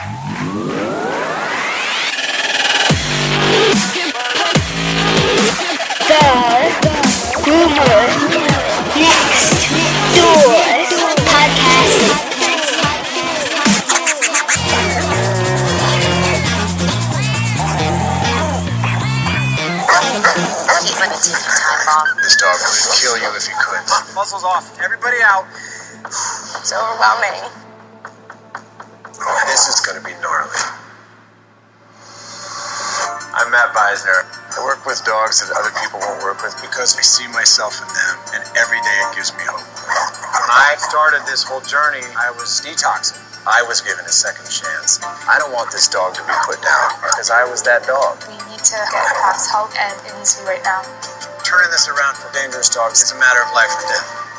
This dog would kill you if he could. Muzzles off. Everybody out. It's overwhelming. Oh, this is going to be gnarly. I'm Matt Beisner. I work with dogs that other people won't work with because I see myself in them, and every day it gives me hope. When I started this whole journey, I was detoxing. I was given a second chance. I don't want this dog to be put down because I was that dog. We need to get Crafts help, and it needs to be right now. Turning this around for dangerous dogs, it's a matter of life or death.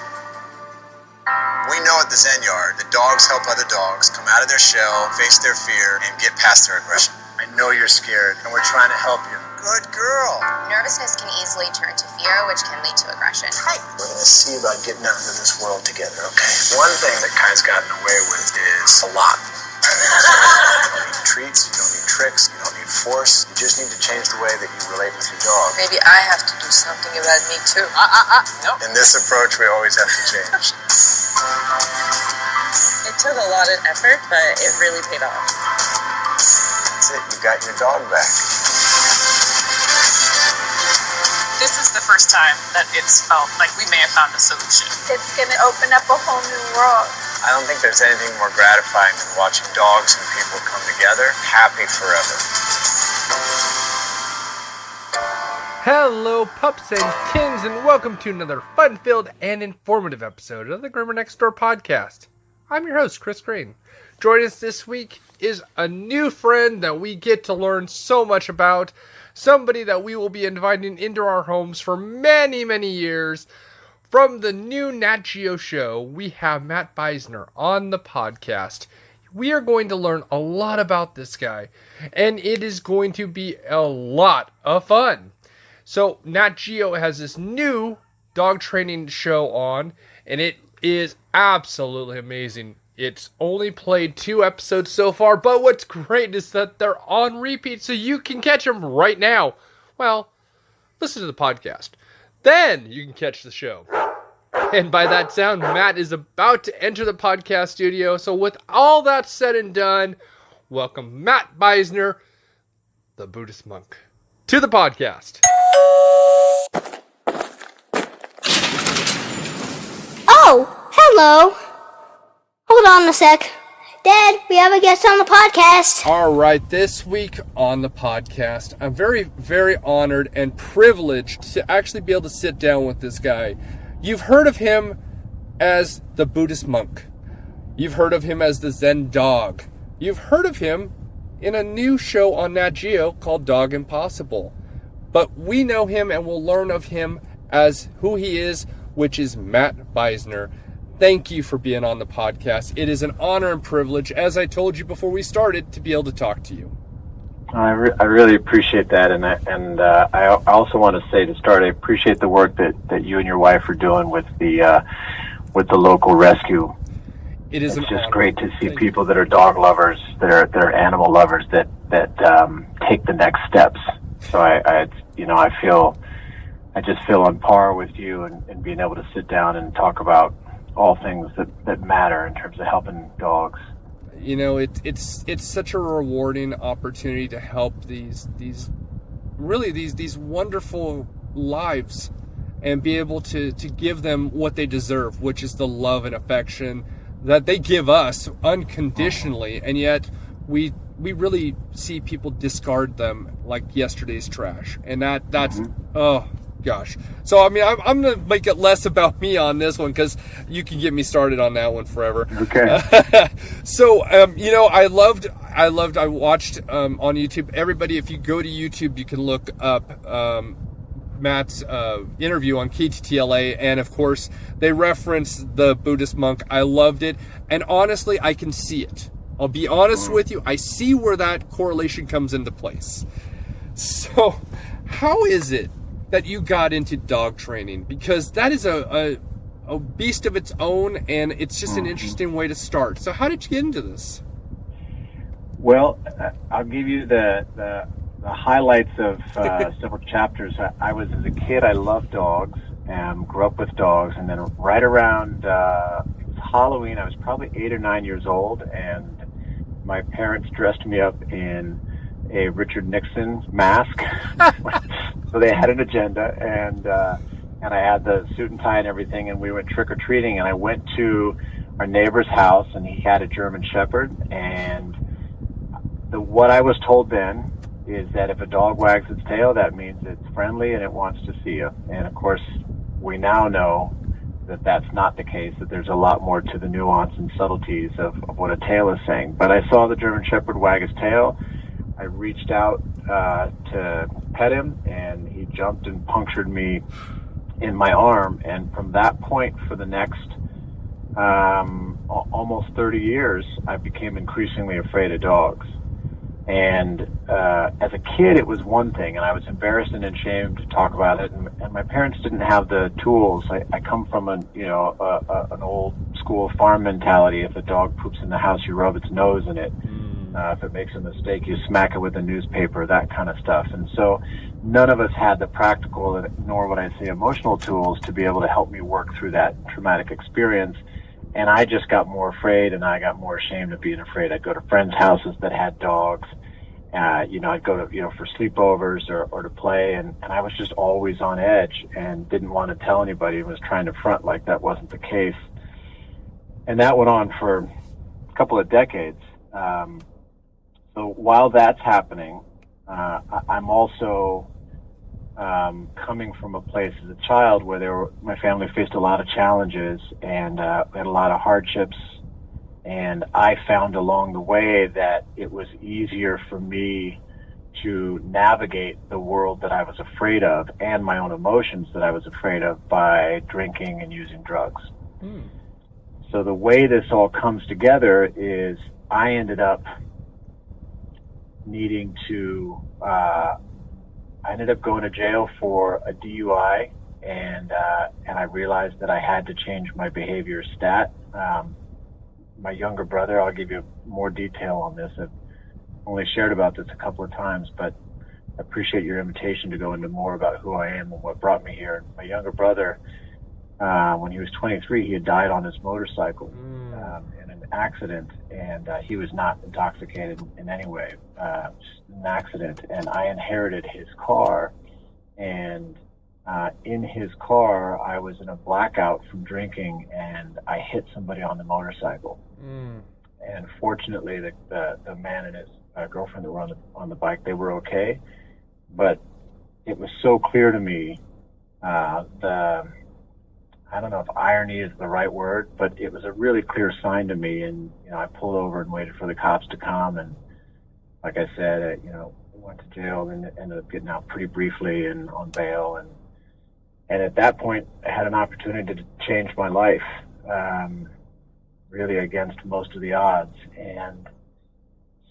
We know at the Zen Yard that dogs help other dogs come out of their shell, face their fear, and get past their aggression. I know you're scared, and we're trying to help you. Good girl. Nervousness can easily turn to fear, which can lead to aggression. We're going to see about getting out into this world together, okay? One thing that Kai's gotten away with is a lot. You don't need treats, you don't need tricks, you don't need force. You just need to change the way that you relate with your dog. Maybe I have to do something about me too. No. In this approach, we always have to change. It took a lot of effort, but it really paid off. That's it, you got your dog back. This is the first time that it's felt like we may have found a solution. It's going to open up a whole new world. I don't think there's anything more gratifying than watching dogs and people come together happy forever. Hello, pups and kittens, and welcome to another fun-filled and informative episode of the Groomer Next Door podcast. I'm your host, Chris Green. Joining us this week is a new friend that we get to learn so much about, somebody that we will be inviting into our homes for many, many years. From the new Nat Geo show, we have Matt Beisner on the podcast. We are going to learn a lot about this guy, and it is going to be a lot of fun. So, Nat Geo has this new dog training show on, and it is absolutely amazing. It's only played 2 episodes so far, but what's great is that they're on repeat, so you can catch them right now. Well, listen to the podcast. Then you can catch the show. And by that sound, Matt is about to enter the podcast studio. So with all that said and done, welcome Matt Beisner, the Buddhist monk, to the podcast. Oh, hello. Hold on a sec. Dad, we have a guest on the podcast. All right, this week on the podcast, I'm very, very honored and privileged to actually be able to sit down with this guy. You've heard of him as the Buddhist monk. You've heard of him as the Zen dog. You've heard of him in a new show on Nat Geo called Dog Impossible. But we know him and we'll learn of him as who he is, which is Matt Beisner. Thank you for being on the podcast. It is an honor and privilege, as I told you before we started, to be able to talk to you. I really appreciate that, and I also want to say to start, I appreciate the work that you and your wife are doing with the local rescue. It's just great to see people that are dog lovers, that are animal lovers, that take the next steps. So I just feel on par with you and being able to sit down and talk about all things that matter in terms of helping dogs. You know, it's such a rewarding opportunity to help these wonderful lives and be able to give them what they deserve, which is the love and affection that they give us unconditionally, and yet we really see people discard them like yesterday's trash, and that's oh gosh. So I mean, I'm gonna make it less about me on this one because you can get me started on that one forever. Okay. So I watched on YouTube. Everybody, if you go to YouTube, you can look up Matt's interview on KTTLA, and of course they reference the Buddhist monk. I loved it, and honestly, I can see it. I'll be honest with you. I see where that correlation comes into place. So, how is it that you got into dog training? Because that is a beast of its own, and it's just an interesting way to start. So how did you get into this? Well, I'll give you the highlights of several chapters. I was, as a kid, I loved dogs and grew up with dogs. And then right around it was Halloween, I was probably 8 or 9 years old, and my parents dressed me up in a Richard Nixon mask. So they had an agenda, and I had the suit and tie and everything, and we went trick-or-treating, and I went to our neighbor's house, and he had a German Shepherd, and what I was told then is that if a dog wags its tail, that means it's friendly and it wants to see you. And of course, we now know that that's not the case, that there's a lot more to the nuance and subtleties of what a tail is saying. But I saw the German Shepherd wag his tail. I reached out to pet him, and he jumped and punctured me in my arm. And from that point, for the next almost 30 years, I became increasingly afraid of dogs. And as a kid, it was one thing, and I was embarrassed and ashamed to talk about it. And my parents didn't have the tools. I come from an old school farm mentality. If a dog poops in the house, you rub its nose in it. If it makes a mistake, you smack it with a newspaper, that kind of stuff. And so none of us had the practical, nor would I say emotional tools to be able to help me work through that traumatic experience. And I just got more afraid, and I got more ashamed of being afraid. I'd go to friends' houses that had dogs. I'd go to, for sleepovers or to play, and I was just always on edge and didn't want to tell anybody, and was trying to front like that wasn't the case. And that went on for a couple of decades. So while that's happening, I'm also coming from a place as a child where my family faced a lot of challenges, and we had a lot of hardships. And I found along the way that it was easier for me to navigate the world that I was afraid of and my own emotions that I was afraid of by drinking and using drugs. So the way this all comes together is I ended up needing to, I ended up going to jail for a DUI, and I realized that I had to change my behavior stat. My younger brother, I'll give you more detail on this. I've only shared about this a couple of times, but I appreciate your invitation to go into more about who I am and what brought me here. My younger brother, when he was 23, he had died on his motorcycle in an accident, and he was not intoxicated in any way, just an accident. And I inherited his car, and in his car, I was in a blackout from drinking, and I hit somebody on the motorcycle. And fortunately, the man and his girlfriend that were on the bike, they were okay. But it was so clear to me, I don't know if irony is the right word, but it was a really clear sign to me. And I pulled over and waited for the cops to come. And like I said, went to jail and ended up getting out pretty briefly and on bail. And at that point, I had an opportunity to change my life, really against most of the odds. And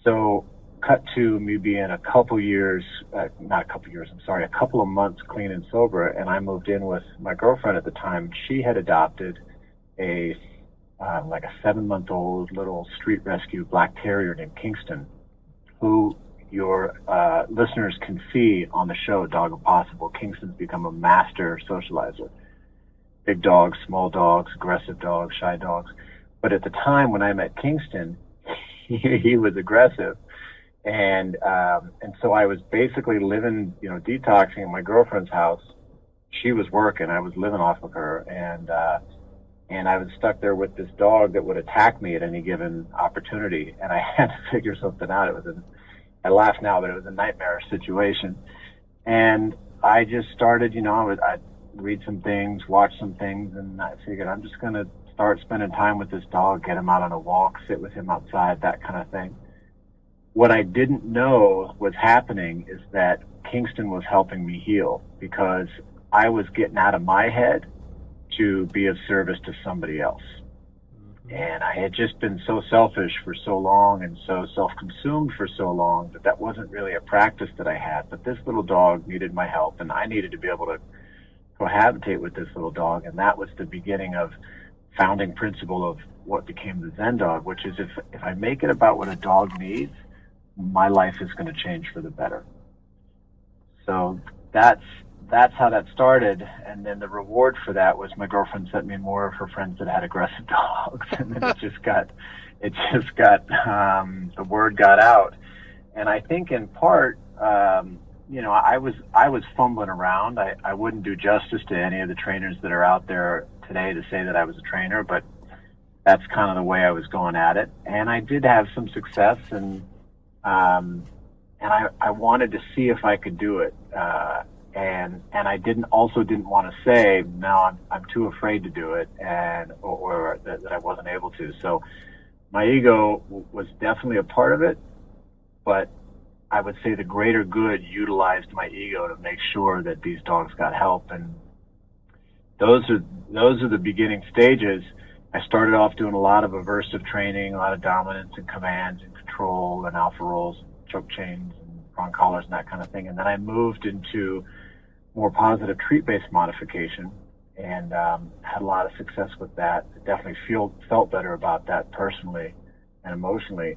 so cut to me being a couple of months clean and sober. And I moved in with my girlfriend at the time. She had adopted a 7-month-old little street rescue black terrier named Kingston, who your listeners can see on the show Dog Impossible. Kingston's become a master socializer. Big dogs, small dogs, aggressive dogs, shy dogs. But at the time when I met Kingston, he was aggressive. And so I was basically living, detoxing in my girlfriend's house. She was working. I was living off of her. And I was stuck there with this dog that would attack me at any given opportunity. And I had to figure something out. I laugh now, but it was a nightmare situation. And I just started, I'd read some things, watch some things, and I figured I'm just going to start spending time with this dog, get him out on a walk, sit with him outside, that kind of thing. What I didn't know was happening is that Kingston was helping me heal, because I was getting out of my head to be of service to somebody else. And I had just been so selfish for so long and so self-consumed for so long that wasn't really a practice that I had. But this little dog needed my help, and I needed to be able to cohabitate with this little dog. And that was the beginning of founding principle of what became the Zen Dog, which is if I make it about what a dog needs, my life is going to change for the better. So that's how that started. And then the reward for that was my girlfriend sent me more of her friends that had aggressive dogs. And then the word got out. And I think in part, I was fumbling around. I wouldn't do justice to any of the trainers that are out there today to say that I was a trainer, but that's kind of the way I was going at it. And I did have some success, and I wanted to see if I could do it. And I didn't want to say, no, I'm too afraid to do it, or that I wasn't able to. So my ego was definitely a part of it, but I would say the greater good utilized my ego to make sure that these dogs got help. And those are the beginning stages. I started off doing a lot of aversive training, a lot of dominance and commands and control and alpha rolls, choke chains and prong collars and that kind of thing. And then I moved into more positive treat-based modification and had a lot of success with that. I definitely felt better about that personally and emotionally.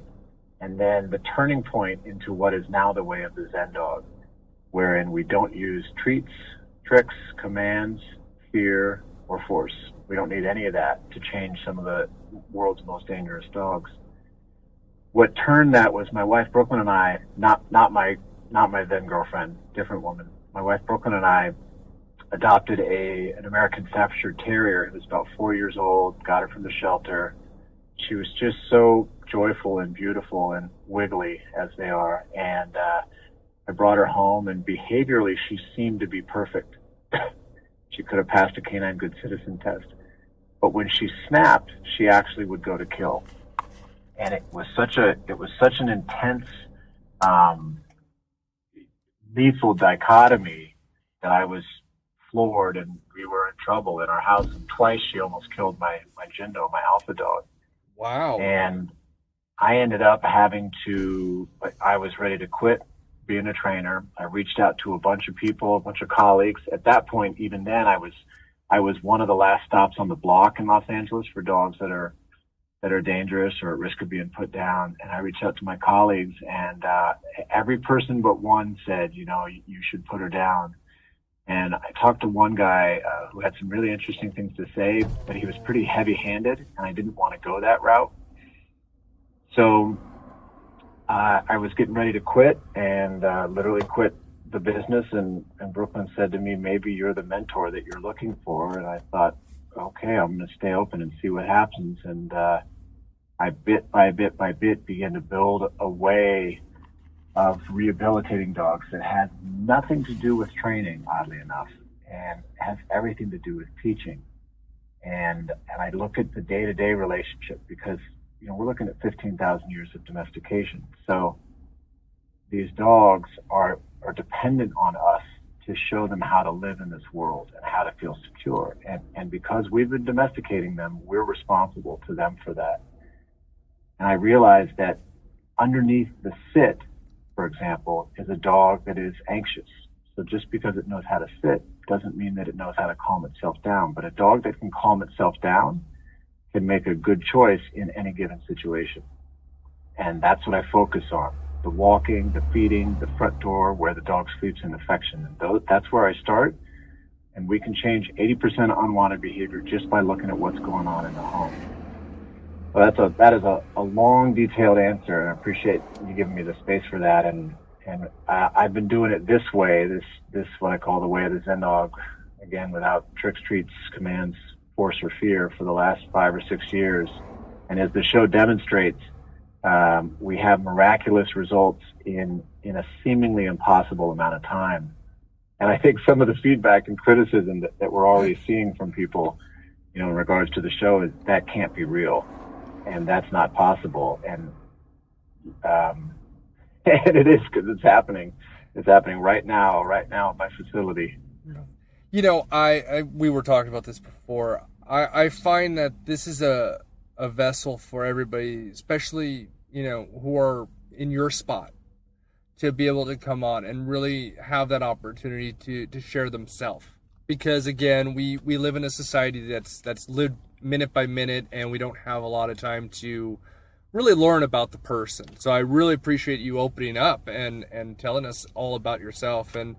And then the turning point into what is now the way of the Zen dog, wherein we don't use treats, tricks, commands, fear, or force. We don't need any of that to change some of the world's most dangerous dogs. What turned that was my wife Brooklyn and I, not my then girlfriend, different woman. My wife Brooklyn and I adopted an American Staffordshire Terrier who was about 4 years old, got her from the shelter. She was just so joyful and beautiful and wiggly as they are. And I brought her home, and behaviorally she seemed to be perfect. She could have passed a canine good citizen test. But when she snapped, she actually would go to kill. And it was such an intense, lethal dichotomy that I was floored, and we were in trouble in our house. And twice she almost killed my Jindo, my alpha dog. Wow. And I ended up I was ready to quit being a trainer. I reached out to a bunch of people, a bunch of colleagues. At that point, even then, I was one of the last stops on the block in Los Angeles for dogs that are dangerous or at risk of being put down. And I reached out to my colleagues, and every person but one said, you should put her down. And I talked to one guy who had some really interesting things to say, but he was pretty heavy-handed, and I didn't want to go that route. So I was getting ready to quit, and literally quit the business. And Brooklyn said to me, maybe you're the mentor that you're looking for. And I thought, okay, I'm going to stay open and see what happens. And I bit by bit began to build a way of rehabilitating dogs that has nothing to do with training, oddly enough, and has everything to do with teaching. And I look at the day-to-day relationship because, we're looking at 15,000 years of domestication. So these dogs are dependent on us to show them how to live in this world and how to feel secure. And because we've been domesticating them, we're responsible to them for that. And I realized that underneath the sit, for example, is a dog that is anxious. So just because it knows how to sit doesn't mean that it knows how to calm itself down. But a dog that can calm itself down can make a good choice in any given situation. And that's what I focus on. The walking, the feeding, the front door, where the dog sleeps, and affection. And that's where I start. And we can change 80% of unwanted behavior just by looking at what's going on in the home. So that is a long, detailed answer, and I appreciate you giving me the space for that. And I've been doing it this way, this what I call the way of the Zen dog, again, without tricks, treats, commands, force, or fear for the last 5 or 6 years. And as the show demonstrates, we have miraculous results in a seemingly impossible amount of time. And I think some of the feedback and criticism that we're already seeing from people, in regards to the show, is that can't be real. And that's not possible. And it is, because it's happening. It's happening right now at my facility. We were talking about this before. I find that this is a vessel for everybody, especially, who are in your spot, to be able to come on and really have that opportunity to share themselves. Because again, we live in a society that's lived minute by minute, and we don't have a lot of time to really learn about the person. So I really appreciate you opening up and telling us all about yourself. And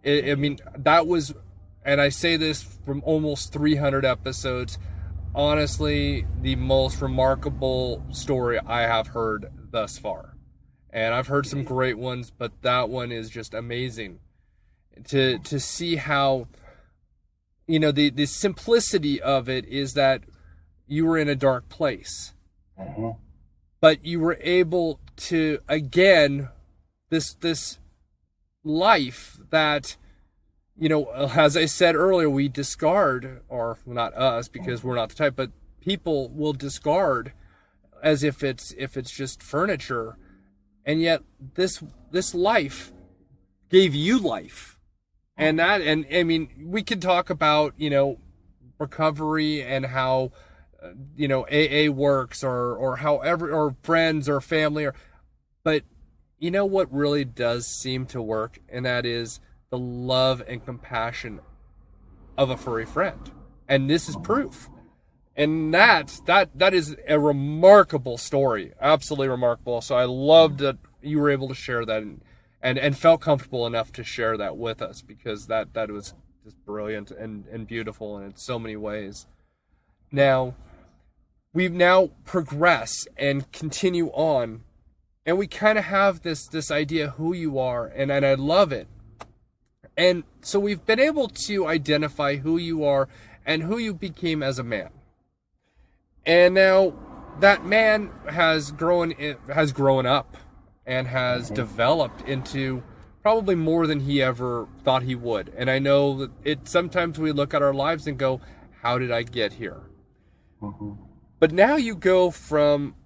I mean, that was, and I say this from almost 300 episodes, honestly, the most remarkable story I have heard thus far. And I've heard some great ones, but that one is just amazing to see how, you know, the simplicity of it is that you were in a dark place, but you were able to, again, this life that, you know, as I said earlier, we discard, or not us because we're not the type, but people will discard as if it's just furniture, and yet this life gave you life. And I mean, we could talk about, you know, recovery and how, you know, AA works or however, or friends or family, but you know what really does seem to work, and that is the love and compassion of a furry friend. And this is proof. And that is a remarkable story. Absolutely remarkable. So I loved that you were able to share that and felt comfortable enough to share that with us, because that was just brilliant and beautiful in so many ways. Now, we've now progressed and continue on, and we kind of have this idea who you are, and I love it. And so we've been able to identify who you are and who you became as a man. And now that man has grown up and has developed into probably more than he ever thought he would. And I know that sometimes we look at our lives and go, how did I get here? But now you go from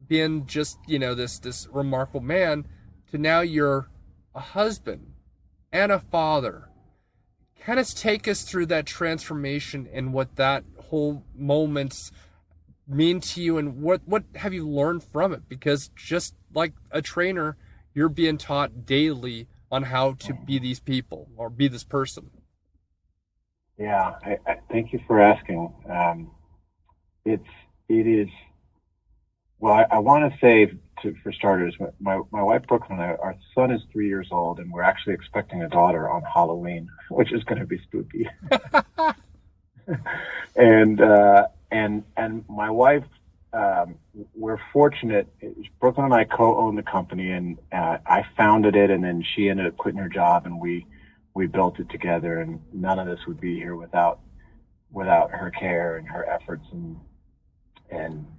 being just, you know, this remarkable man to now you're a husband and a father. Kind of take us through that transformation and what that whole moments mean to you, and what have you learned from it? Because just like a trainer, you're being taught daily on how to be these people or be this person. Yeah, I thank you for asking. It is, well, I want to say, for starters, my wife Brooklyn, our son is 3 years old, and we're actually expecting a daughter on Halloween, which is going to be spooky. And my wife, we're fortunate. Brooklyn and I co-own the company, and I founded it, and then she ended up quitting her job, and we built it together. And none of this would be here without her care and her efforts and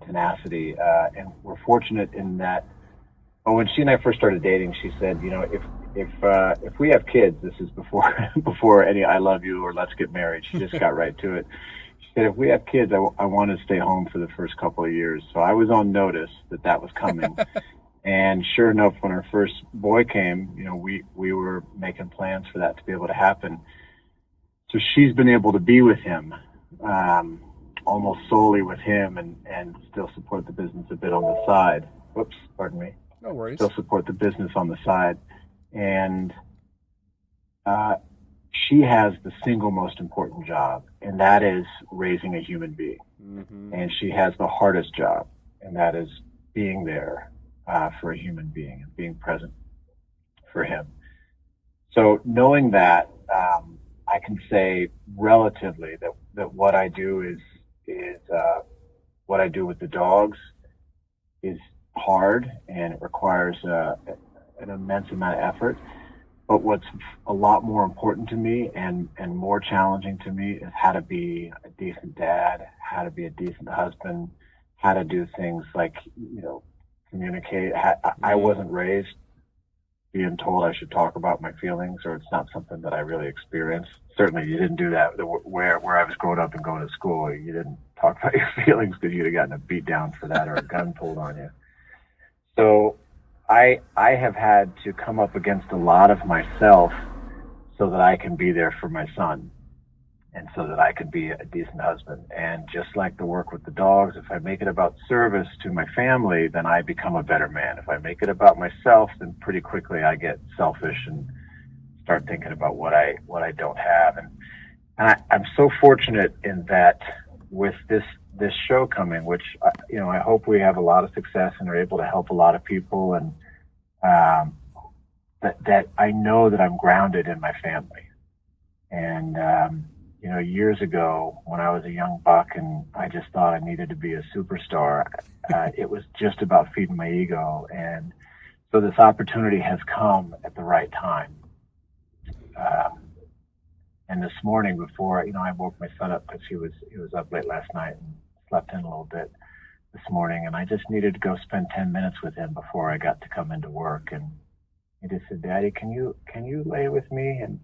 tenacity. And we're fortunate in that. Well, when she and I first started dating, she said, you know, if we have kids, this is before any "I love you" or "let's get married." She just got right to it. She said, if we have kids, I want to stay home for the first couple of years. So I was on notice that was coming. And sure enough, when our first boy came, you know, we were making plans for that to be able to happen. So she's been able to be with him, almost solely with him, and still support the business a bit on the side. Whoops, pardon me. No worries. Still support the business on the side. And she has the single most important job, and that is raising a human being. And she has the hardest job, and that is being there for a human being and being present for him. So knowing that, I can say relatively that what I do is what I do with the dogs is hard, and it requires an immense amount of effort. But what's a lot more important to me and more challenging to me is how to be a decent dad, how to be a decent husband, how to do things like, you know, communicate. I wasn't raised being told I should talk about my feelings, or it's not something that I really experienced. Certainly you didn't do that where I was growing up and going to school. You didn't talk about your feelings because you'd have gotten a beat down for that or a gun pulled on you. So I have had to come up against a lot of myself so that I can be there for my son, and so that I can be a decent husband. And just like the work with the dogs, if I make it about service to my family, then I become a better man. If I make it about myself, then pretty quickly I get selfish and start thinking about what I don't have. And I'm so fortunate in that with this show coming, which I hope we have a lot of success and are able to help a lot of people, and that I know that I'm grounded in my family. And years ago when I was a young buck and I just thought I needed to be a superstar, it was just about feeding my ego, and so this opportunity has come at the right time. And this morning, before I woke my son up because he was up late last night and slept in a little bit this morning, and I just needed to go spend 10 minutes with him before I got to come into work. And he just said, "Daddy, can you lay with me?" And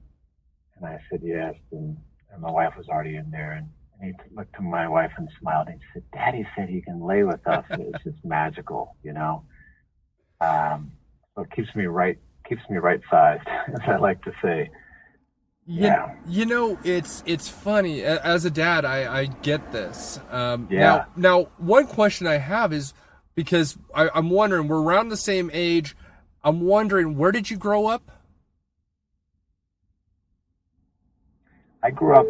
I said yes, and my wife was already in there, and he looked to my wife and smiled, and he said, "Daddy said he can lay with us." And it was just magical, So it keeps me right sized, as I like to say. Yeah. It's funny. As a dad, I get this. Yeah. Now, one question I have is, because I'm wondering, we're around the same age. I'm wondering, where did you grow up? I grew up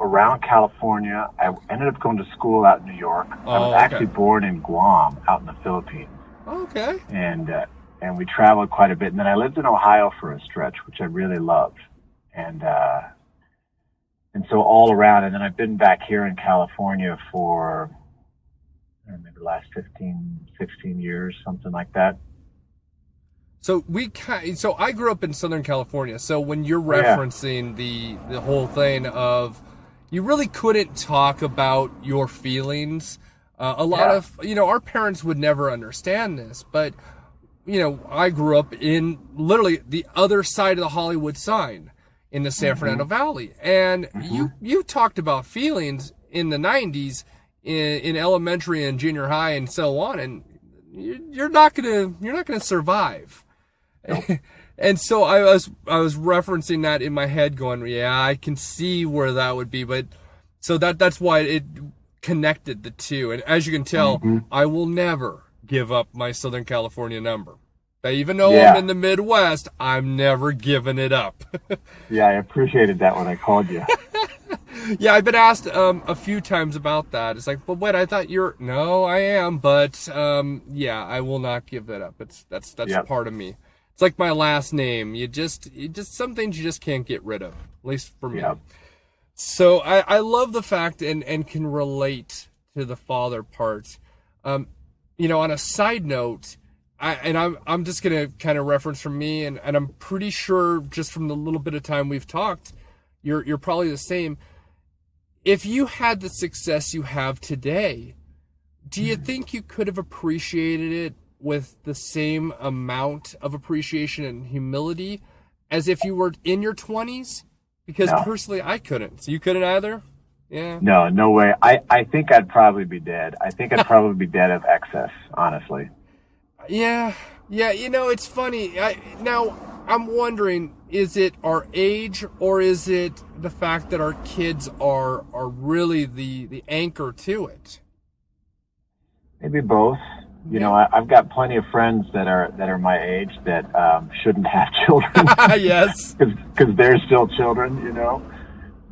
around California. I ended up going to school out in New York. I was actually born in Guam, out in the Philippines. Okay. And we traveled quite a bit. And then I lived in Ohio for a stretch, which I really loved. And so all around. And then I've been back here in California for maybe the last 15, 16 years, something like that. So I grew up in Southern California. So when you're referencing the whole thing of, you really couldn't talk about your feelings. A lot of, our parents would never understand this, but I grew up in literally the other side of the Hollywood sign in the San Fernando Valley. And you talked about feelings in the 90s in elementary and junior high and so on, and you're not going to survive. Nope. And so I was referencing that in my head, going, yeah, I can see where that would be, but so that's why it connected the two. And as you can tell, I will never give up my Southern California number. Even though I'm in the Midwest, I'm never giving it up. Yeah, I appreciated that when I called you. Yeah, I've been asked a few times about that. It's like, but wait, I thought no, I am, but I will not give that up. That's part of me. It's like my last name. You just some things you just can't get rid of, at least for me. Yep. So I love the fact and can relate to the father part. On a side note, I'm just gonna kind of reference from me, and I'm pretty sure just from the little bit of time we've talked, you're probably the same. If you had the success you have today, do you think you could have appreciated it with the same amount of appreciation and humility as if you were in your 20s? Because personally, I couldn't. So you couldn't either? Yeah. No way. I think I'd probably be dead. I think I'd probably be dead of excess, honestly. Yeah. It's funny. Now, I'm wondering, is it our age, or is it the fact that our kids are really the anchor to it? Maybe both. I've got plenty of friends that are my age that shouldn't have children. Yes, because they're still children.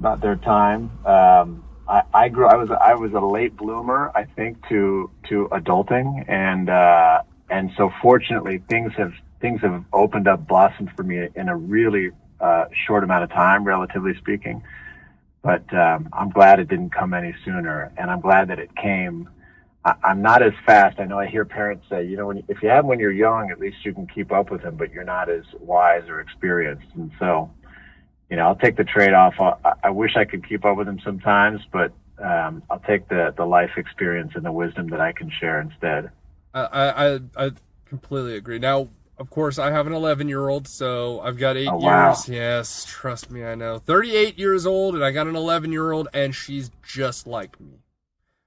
Not their time. I was a late bloomer, I think, to adulting, and so fortunately things have opened up, blossomed for me in a really short amount of time, relatively speaking. But I'm glad it didn't come any sooner, and I'm glad that it came. I'm not as fast. I know I hear parents say, if you have them when you're young, at least you can keep up with them, but you're not as wise or experienced. And so, I'll take the trade-off. I wish I could keep up with them sometimes, but I'll take the life experience and the wisdom that I can share instead. I completely agree. Now, of course, I have an 11-year-old, so I've got 8 years. Wow. Yes, trust me, I know. 38 years old, and I got an 11-year-old, and she's just like me.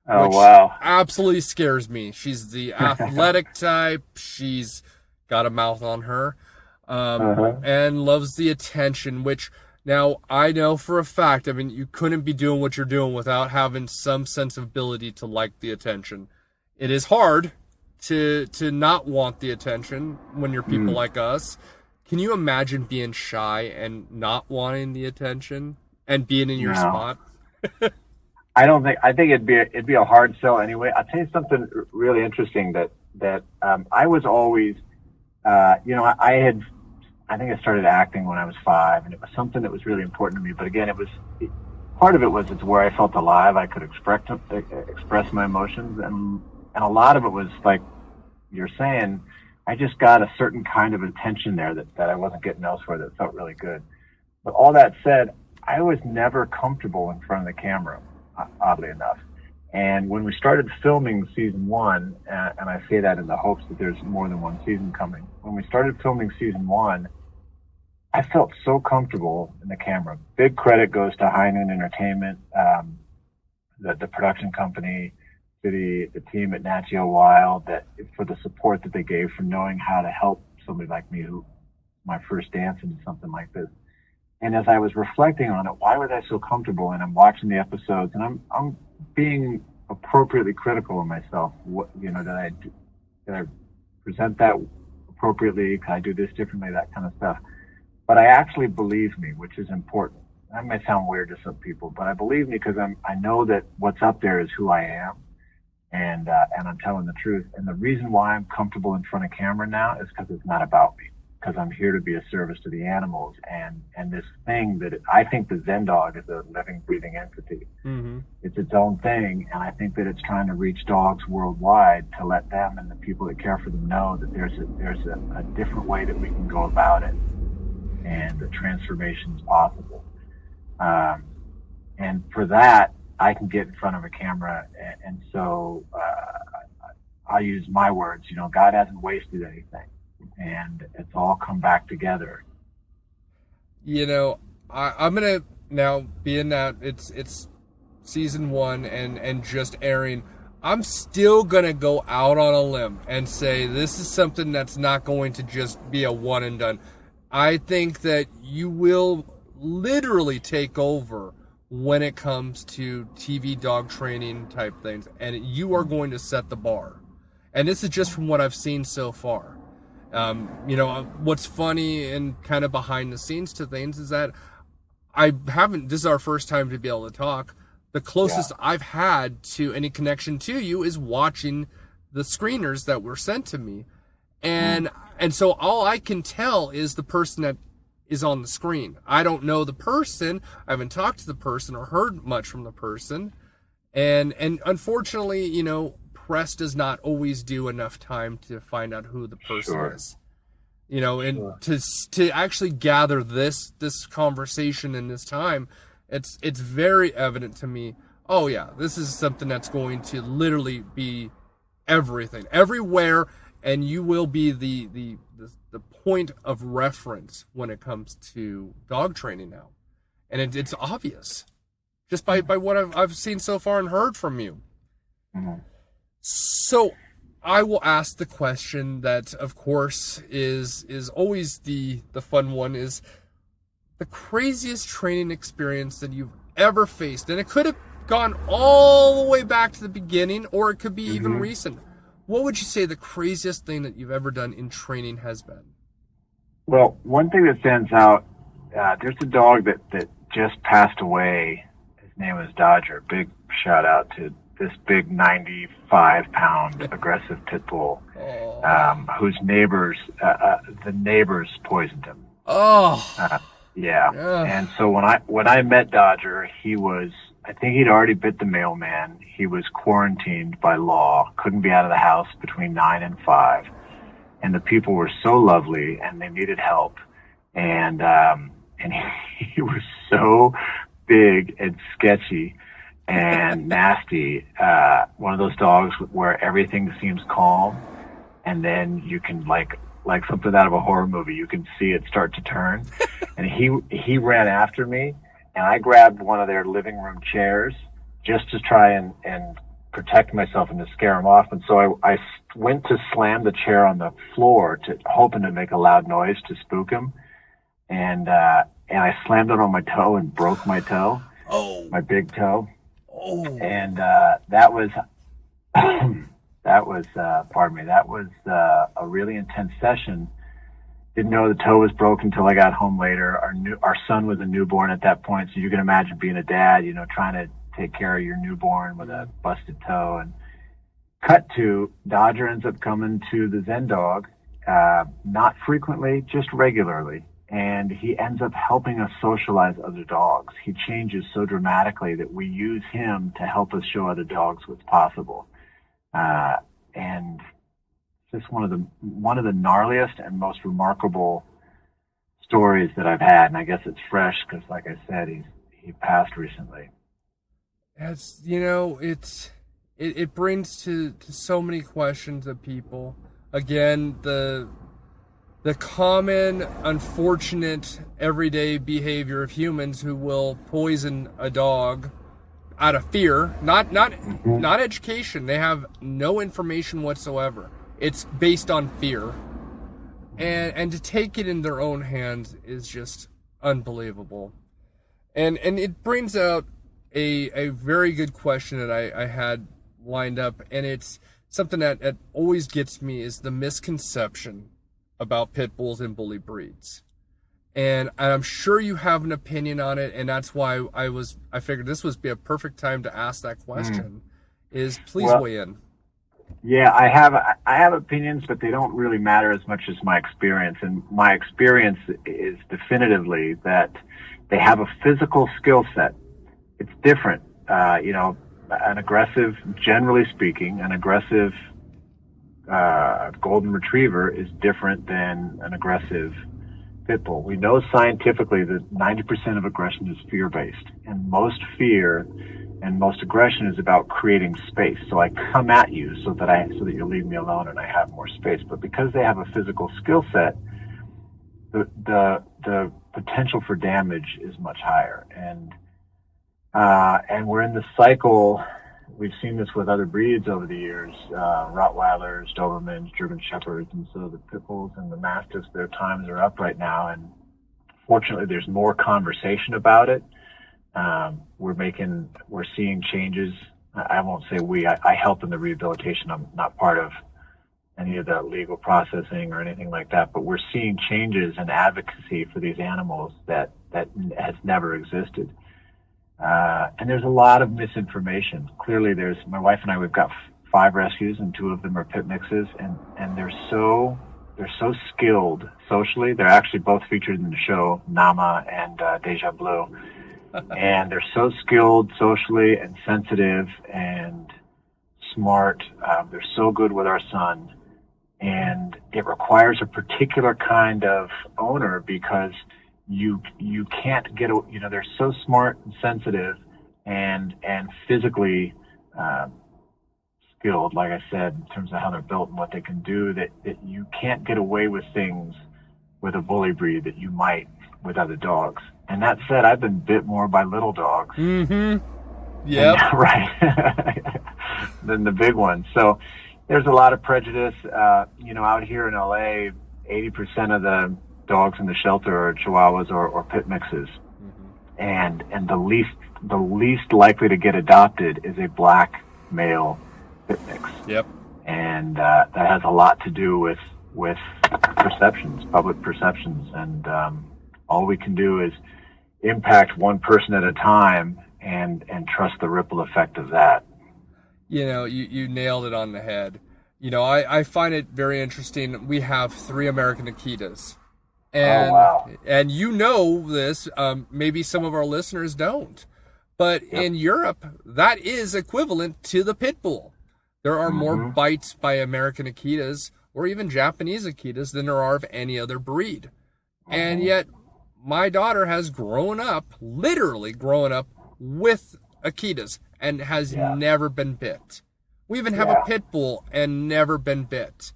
Oh, wow. Absolutely scares me. She's the athletic type. She's got a mouth on her, and loves the attention, which now I know for a fact, you couldn't be doing what you're doing without having some sense of ability to like the attention. It is hard to not want the attention when you're people like us. Can you imagine being shy and not wanting the attention and being in your spot? I think it'd be a hard sell anyway. I'll tell you something really interesting that I was always, I think I started acting when I was 5, and it was something that was really important to me. But again, part of it was it's where I felt alive. I could express my emotions, and a lot of it was like you're saying, I just got a certain kind of attention there that I wasn't getting elsewhere that felt really good. But all that said, I was never comfortable in front of the camera, oddly enough. And when we started filming season 1, and I say that in the hopes that there's more than one season coming, when we started filming season 1, I felt so comfortable in the camera. Big credit goes to High Noon Entertainment, the production company, to the team at Nat Geo Wild, that for the support that they gave, for knowing how to help somebody like me who my first dance into something like this. And as I was reflecting on it, why was I so comfortable? And I'm watching the episodes, and I'm being appropriately critical of myself. Did I present that appropriately? Can I do this differently? That kind of stuff. But I actually believe me, which is important. That might sound weird to some people, but I believe me because I know that what's up there is who I am, and I'm telling the truth. And the reason why I'm comfortable in front of camera now is because it's not about me. Because I'm here to be a service to the animals, and this thing that I think the Zen dog is a living, breathing entity. Mm-hmm. It's its own thing, and I think that it's trying to reach dogs worldwide to let them and the people that care for them know that there's a different way that we can go about it, and the transformation is possible. And for that, I can get in front of a camera, and so I use my words. God hasn't wasted anything. And it's all come back together. I'm gonna now, being that it's season 1 and just airing, I'm still gonna go out on a limb and say this is something that's not going to just be a one and done. I think that you will literally take over when it comes to TV dog training type things, and you are going to set the bar. And this is just from what I've seen so far. What's funny and kind of behind the scenes to things is that this is our first time to be able to talk. The closest I've had to any connection to you is watching the screeners that were sent to me. And so all I can tell is the person that is on the screen. I don't know the person. I haven't talked to the person or heard much from the person. And unfortunately, press does not always do enough time to find out who the person is, and to actually gather this conversation in this time, it's very evident to me. Oh yeah, this is something that's going to literally be everything, everywhere, and you will be the point of reference when it comes to dog training now, and it's obvious just by what I've seen so far and heard from you. Mm-hmm. So I will ask the question that, of course, is always the fun one, is the craziest training experience that you've ever faced. And it could have gone all the way back to the beginning, or it could be even recent. What would you say the craziest thing that you've ever done in training has been? Well, one thing that stands out, there's a dog that just passed away. His name was Dodger. Big shout out to this big 95-pound aggressive pit bull, whose neighbors, the neighbors poisoned him. Yeah. And so when I met Dodger, I think he'd already bit the mailman. He was quarantined by law, couldn't be out of the house between 9 and 5. And the people were so lovely, and they needed help. And he was so big and sketchy and nasty. One of those dogs where everything seems calm, and then you can like something out of a horror movie, you can see it start to turn. And he ran after me, and I grabbed one of their living room chairs just to try and protect myself and to scare him off. And so I went to slam the chair on the floor, hoping to make a loud noise to spook him. And I slammed it on my toe and broke my toe, my big toe. And that was a really intense session. Didn't know the toe was broken until I got home later. Our son was a newborn at that point, so you can imagine being a dad, trying to take care of your newborn with a busted toe. And cut to, Dodger ends up coming to the Zen dog, not frequently, just regularly. And he ends up helping us socialize other dogs. He changes so dramatically that we use him to help us show other dogs what's possible. And just one of the gnarliest and most remarkable stories that I've had. And I guess it's fresh because, like I said, he passed recently. As you know, it brings to so many questions of people. Again, the common, unfortunate, everyday behavior of humans who will poison a dog out of fear, not education. They have no information whatsoever. It's based on fear, and to take it in their own hands is just unbelievable. And it brings out a very good question that I had lined up, and it's something that always gets me, is the misconception about pit bulls and bully breeds. And I'm sure you have an opinion on it, and that's why I figured this would be a perfect time to ask that question. Please weigh in. Yeah, I have opinions, but they don't really matter as much as my experience. And my experience is definitively that they have a physical skill set. It's different. An aggressive, generally speaking, an aggressive golden retriever is different than an aggressive pit bull. We know scientifically that 90% of aggression is fear-based, and most fear and most aggression is about creating space. So I come at you so that you leave me alone and I have more space. But because they have a physical skill set, the potential for damage is much higher. And we're in the cycle. We've seen this with other breeds over the years, Rottweilers, Dobermans, German Shepherds, and so the pit bulls and the Mastiffs, their times are up right now. And fortunately, there's more conversation about it. We're seeing changes. I won't say I help in the rehabilitation. I'm not part of any of the legal processing or anything like that, but we're seeing changes in advocacy for these animals that has never existed. And there's a lot of misinformation. Clearly, my wife and I, we've got 5 rescues, and 2 of them are pit mixes, and they're so skilled socially. They're actually both featured in the show, Nama and Deja Blue. And they're so skilled socially and sensitive and smart. They're so good with our son. And it requires a particular kind of owner because you can't get, they're so smart and sensitive and physically skilled, like I said, in terms of how they're built and what they can do, that you can't get away with things with a bully breed that you might with other dogs. And that said, I've been bit more by little dogs. Mm-hmm. Yeah. Right. Than the big ones. So there's a lot of prejudice. Out here in LA, 80% of the dogs in the shelter are Chihuahuas or pit mixes. Mm-hmm. And the least likely to get adopted is a black male pit mix. Yep. And that has a lot to do with perceptions, public perceptions, and all we can do is impact one person at a time and trust the ripple effect of that. You nailed it on the head. I find it very interesting. We have 3 American Akitas. And, oh, wow. And this, maybe some of our listeners don't. But in Europe, that is equivalent to the pit bull. There are more bites by American Akitas or even Japanese Akitas than there are of any other breed. And yet, my daughter has literally grown up with Akitas and has never been bit. We even have a pit bull and never been bit.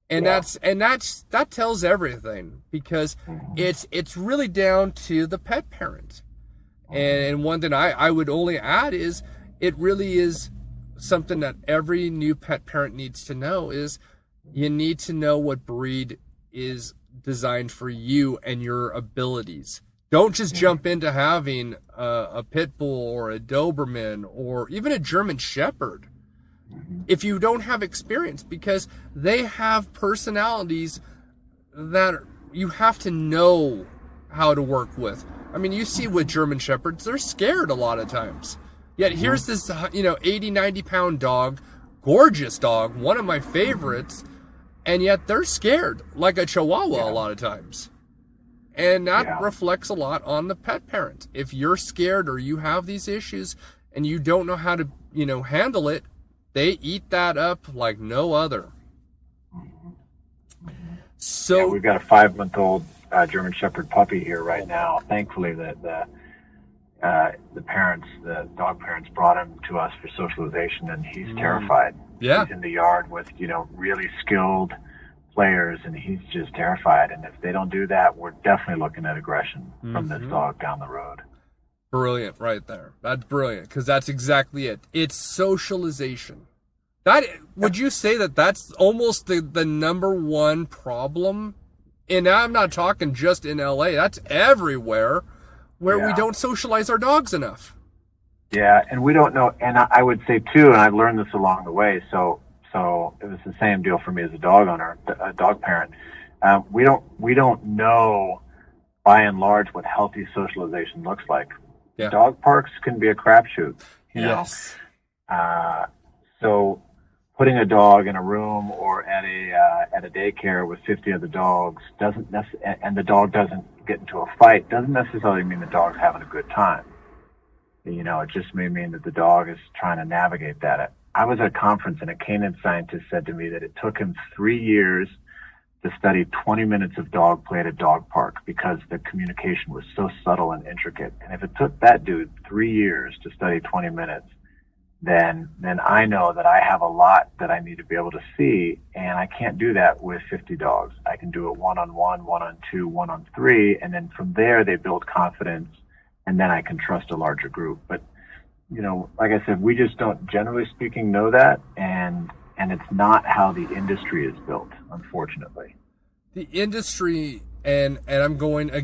And that tells everything, because it's really down to the pet parent. And one thing I would only add is it really is something that every new pet parent needs to know is you need to know what breed is designed for you and your abilities. Don't just jump into having a pit bull or a Doberman or even a German Shepherd if you don't have experience, because they have personalities that you have to know how to work with. I mean, you see with German Shepherds, they're scared a lot of times. Yet here's this, 80, 90-pound dog, gorgeous dog, one of my favorites, and yet they're scared, like a Chihuahua a lot of times. And that reflects a lot on the pet parent. If you're scared or you have these issues and you don't know how to, handle it, they eat that up like no other. So we've got a 5-month-old German Shepherd puppy here right now. Thankfully, the dog parents brought him to us for socialization, and he's terrified. Yeah. He's in the yard with, really skilled players, and he's just terrified. And if they don't do that, we're definitely looking at aggression from this dog down the road. Brilliant right there. That's brilliant, because that's exactly it. It's socialization. Would you say that that's almost the number one problem? And I'm not talking just in LA. That's everywhere where we don't socialize our dogs enough. Yeah, and we don't know. And I would say, too, and I've learned this along the way, so it was the same deal for me as a dog owner, a dog parent. We don't know, by and large, what healthy socialization looks like. Yeah. Dog parks can be a crapshoot. Yes. So putting a dog in a room or at a daycare with 50 other dogs and the dog doesn't get into a fight doesn't necessarily mean the dog's having a good time. It just may mean that the dog is trying to navigate that. I was at a conference and a canine scientist said to me that it took him 3 years to study 20 minutes of dog play at a dog park because the communication was so subtle and intricate. And if it took that dude 3 years to study 20 minutes, then I know that I have a lot that I need to be able to see, and I can't do that with 50 dogs. I can do it one-on-one, one-on-two, one-on-three, and then from there they build confidence, and then I can trust a larger group. But, like I said, we just don't, generally speaking, know that, and it's not how the industry is built, unfortunately. The industry, and I'm going to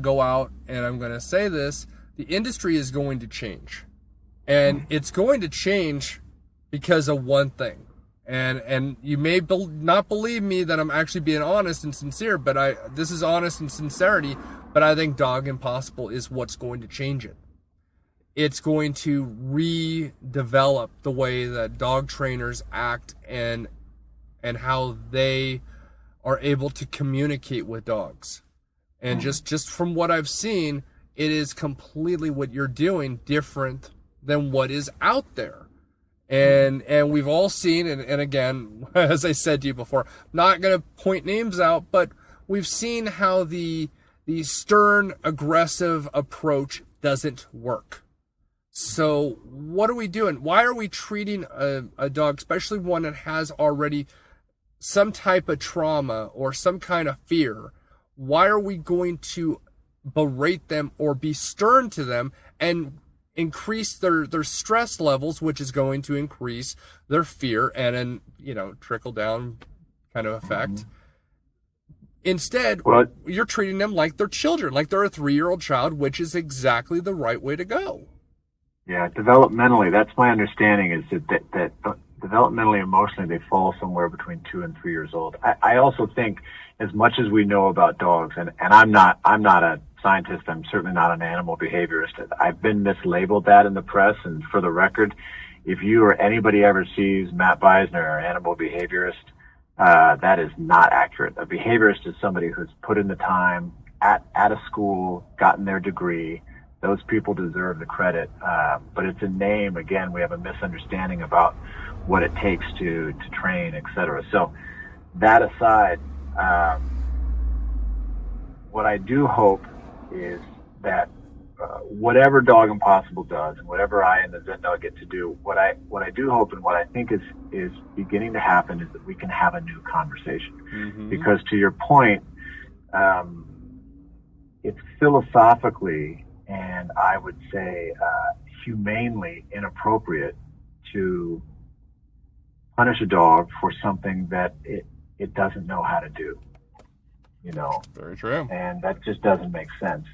go out and I'm going to say this, the industry is going to change. And it's going to change because of one thing. And you may not believe me that I'm actually being honest and sincere, but this is honest and sincerity, but I think Dog Impossible is what's going to change it. It's going to redevelop the way that dog trainers act and how they are able to communicate with dogs. And just from what I've seen, it is completely what you're doing different than what is out there. And we've all seen, and again, as I said to you before, not going to point names out, but we've seen how the stern, aggressive approach doesn't work. So what are we doing? Why are we treating a dog, especially one that has already some type of trauma or some kind of fear? Why are we going to berate them or be stern to them and increase their stress levels, which is going to increase their fear and trickle down kind of effect? Instead, you're treating them like they're children, like they're a 3-year-old child, which is exactly the right way to go. Yeah, developmentally, that's my understanding, is that developmentally, emotionally, they fall somewhere between 2 and 3 years old. I also think, as much as we know about dogs, and I'm not a scientist, I'm certainly not an animal behaviorist. I've been mislabeled that in the press, and for the record, if you or anybody ever sees Matt Beisner, animal behaviorist, that is not accurate. A behaviorist is somebody who's put in the time at a school, gotten their degree. Those people deserve the credit, but it's a name. Again, we have a misunderstanding about what it takes to train, etc. So that aside, what I do hope is that whatever Dog Impossible does, and whatever I and the Zen Dog get to do, what I do hope and what I think is beginning to happen is that we can have a new conversation. Because to your point, it's philosophically and I would say humanely inappropriate to punish a dog for something that it doesn't know how to do. Very true. And that just doesn't make sense.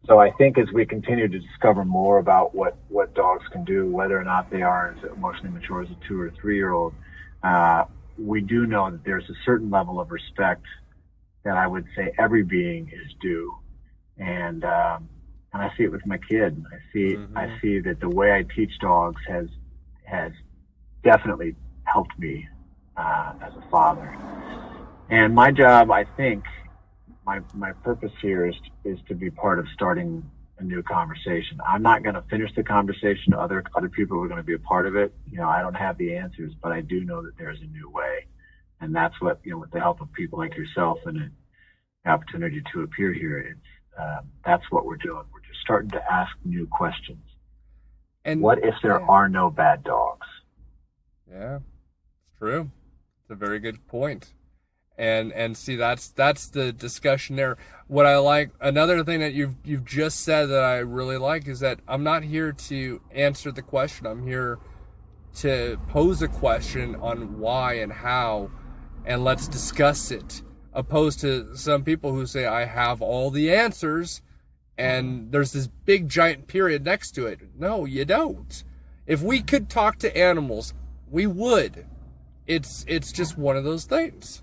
So I think as we continue to discover more about what dogs can do, whether or not they are as emotionally mature as a 2 or 3 year old, we do know that there's a certain level of respect that I would say every being is due. And and I see it with my kid. I see that the way I teach dogs has definitely helped me as a father. And my job, I think, my purpose here is to be part of starting a new conversation. I'm not going to finish the conversation. Other people are going to be a part of it. I don't have the answers, but I do know that there's a new way. And that's what, with the help of people like yourself and an opportunity to appear here, that's what we're doing. We're just starting to ask new questions. And what if there are no bad dogs? Yeah, it's true. It's a very good point. And see, that's the discussion there. What I like, another thing that you've just said that I really like is that I'm not here to answer the question. I'm here to pose a question on why and how, and let's discuss it. Opposed to some people who say, I have all the answers, and there's this big giant period next to it. No, you don't. If we could talk to animals, we would. It's just one of those things.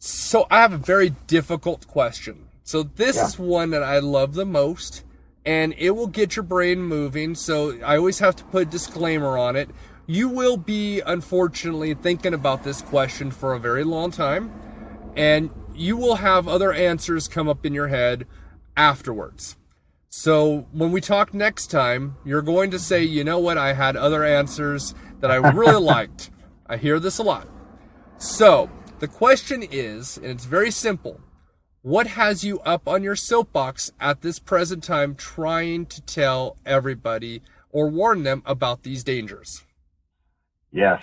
So I have a very difficult question. So this is one that I love the most, and it will get your brain moving. So I always have to put a disclaimer on it. You will be, unfortunately, thinking about this question for a very long time, and you will have other answers come up in your head afterwards. So when we talk next time, you're going to say, you know what, I had other answers that I really liked. I hear this a lot. So the question is, and it's very simple, what has you up on your soapbox at this present time trying to tell everybody or warn them about these dangers? Yes.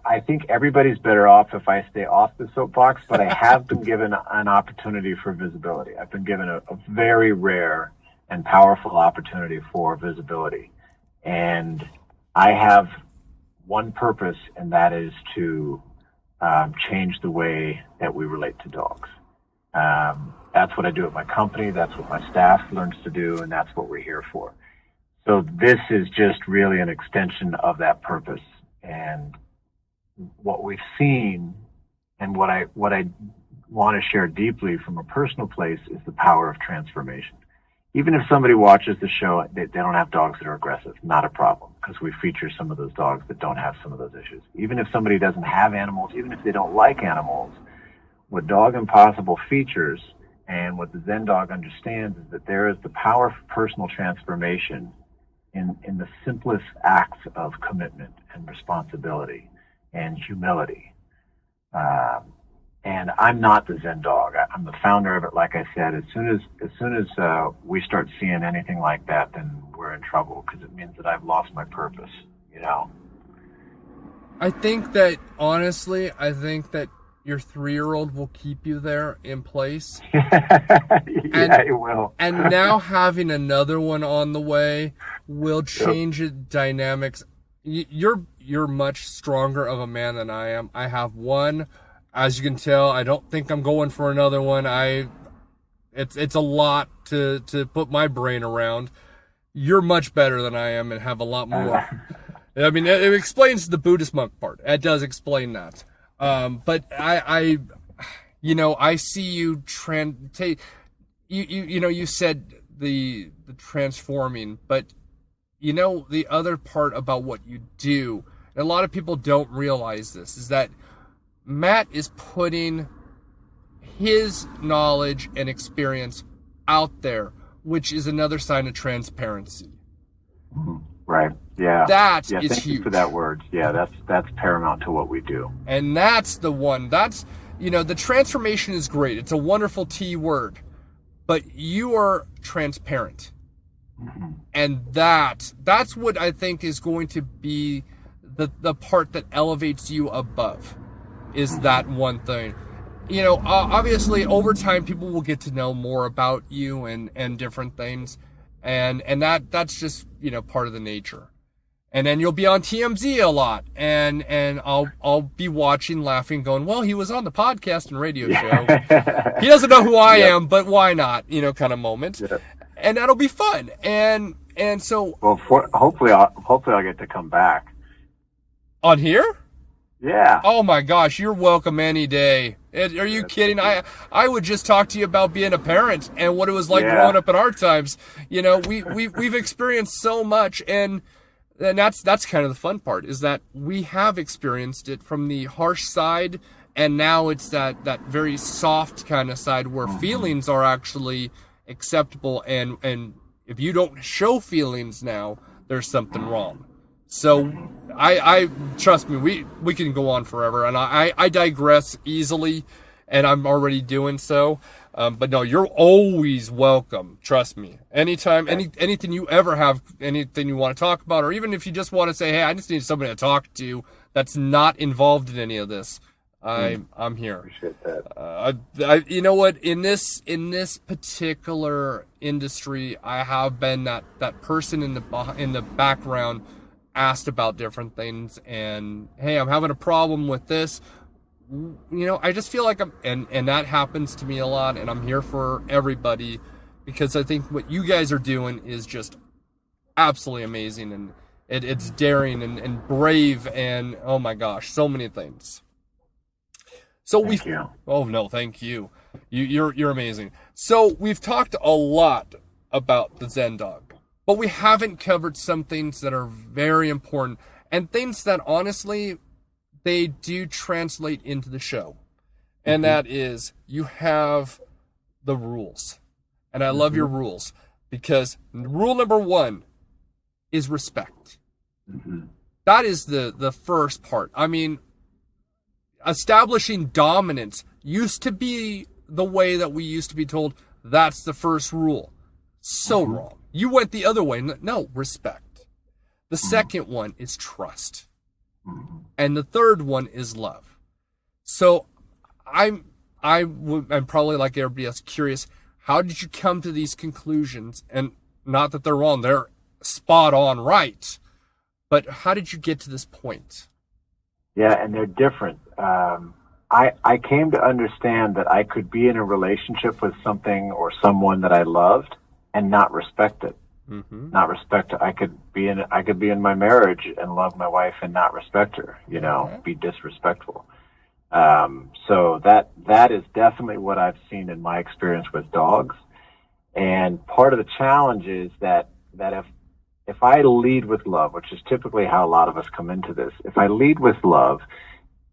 I think everybody's better off if I stay off the soapbox, but I have been given an opportunity for visibility. I've been given a very rare and powerful opportunity for visibility. And I have one purpose, and that is to change the way that we relate to dogs. That's what I do at my company. That's what my staff learns to do, and that's what we're here for. So this is just really an extension of that purpose. And what we've seen, and what I want to share deeply from a personal place, is the power of transformation. Even if somebody watches the show, they don't have dogs that are aggressive, not a problem, because we feature some of those dogs that don't have some of those issues. Even if somebody doesn't have animals, even if they don't like animals, what Dog Impossible features and what the Zen Dog understands is that there is the power of personal transformation in the simplest acts of commitment and responsibility and humility. And I'm not the Zen Dog. I'm the founder of it. Like I said, as soon as we start seeing anything like that, then we're in trouble, because it means that I've lost my purpose. I think that, honestly, your 3-year-old will keep you there in place. It will. And now having another one on the way will change the dynamics. You're much stronger of a man than I am. I have one. As you can tell, I don't think I'm going for another one. It's a lot to put my brain around. You're much better than I am and have a lot more. I mean, it explains the Buddhist monk part. It does explain that. But I see you you said the transforming, but the other part about what you do, and a lot of people don't realize this, is that Matt is putting his knowledge and experience out there, which is another sign of transparency. Right. Yeah. That is thank huge. You for that word. Yeah, that's paramount to what we do. And that's the one. That's, the transformation is great. It's a wonderful T word, but you are transparent. Mm-hmm. And that's what I think is going to be the part that elevates you above, is that one thing. Obviously over time people will get to know more about you and different things. And that's just, part of the nature. And then you'll be on TMZ a lot, and I'll be watching, laughing, going, well, he was on the podcast and radio show. He doesn't know who I am, but why not? Kind of moment. Yeah. And that'll be fun. And so, well, hopefully I'll get to come back on here. Yeah. Oh my gosh, you're welcome any day. Are you kidding? I would just talk to you about being a parent and what it was like growing up in our times. You know, we've experienced so much, and that's kind of the fun part, is that we have experienced it from the harsh side, and now it's that very soft kind of side where feelings are actually acceptable, and if you don't show feelings now, there's something wrong. So I trust me, we can go on forever, and I digress easily, and I'm already doing so. But no, you're always welcome. Trust me. Anytime, anything you ever have, anything you want to talk about, or even if you just want to say, hey, I just need somebody to talk to that's not involved in any of this, I'm here. Appreciate that. You know what? In this particular industry, I have been that person in the background, asked about different things, and hey, I'm having a problem with this. You know, I just feel like and that happens to me a lot, and I'm here for everybody, because I think what you guys are doing is just absolutely amazing, and it's daring and brave, and oh my gosh, so many things. So Thank you. Oh no, thank you. You're amazing. So we've talked a lot about the Zen dog, but we haven't covered some things that are very important, and things that honestly, they do translate into the show. And that is, you have the rules. And I love your rules, because rule number 1 is respect. That is the first part. I mean, establishing dominance used to be the way that we used to be told. That's the first rule. So wrong. You went the other way. No, respect. The second one is trust. And the third one is love. So I'm probably, like everybody else, curious, how did you come to these conclusions? And not that they're wrong, they're spot on right. But how did you get to this point? Yeah, and they're different. I came to understand that I could be in a relationship with something or someone that I loved and not respect it. Not respect it. I could be in my marriage and love my wife and not respect her, be disrespectful. So that is definitely what I've seen in my experience with dogs. And part of the challenge is that if I lead with love, which is typically how a lot of us come into this, if I lead with love,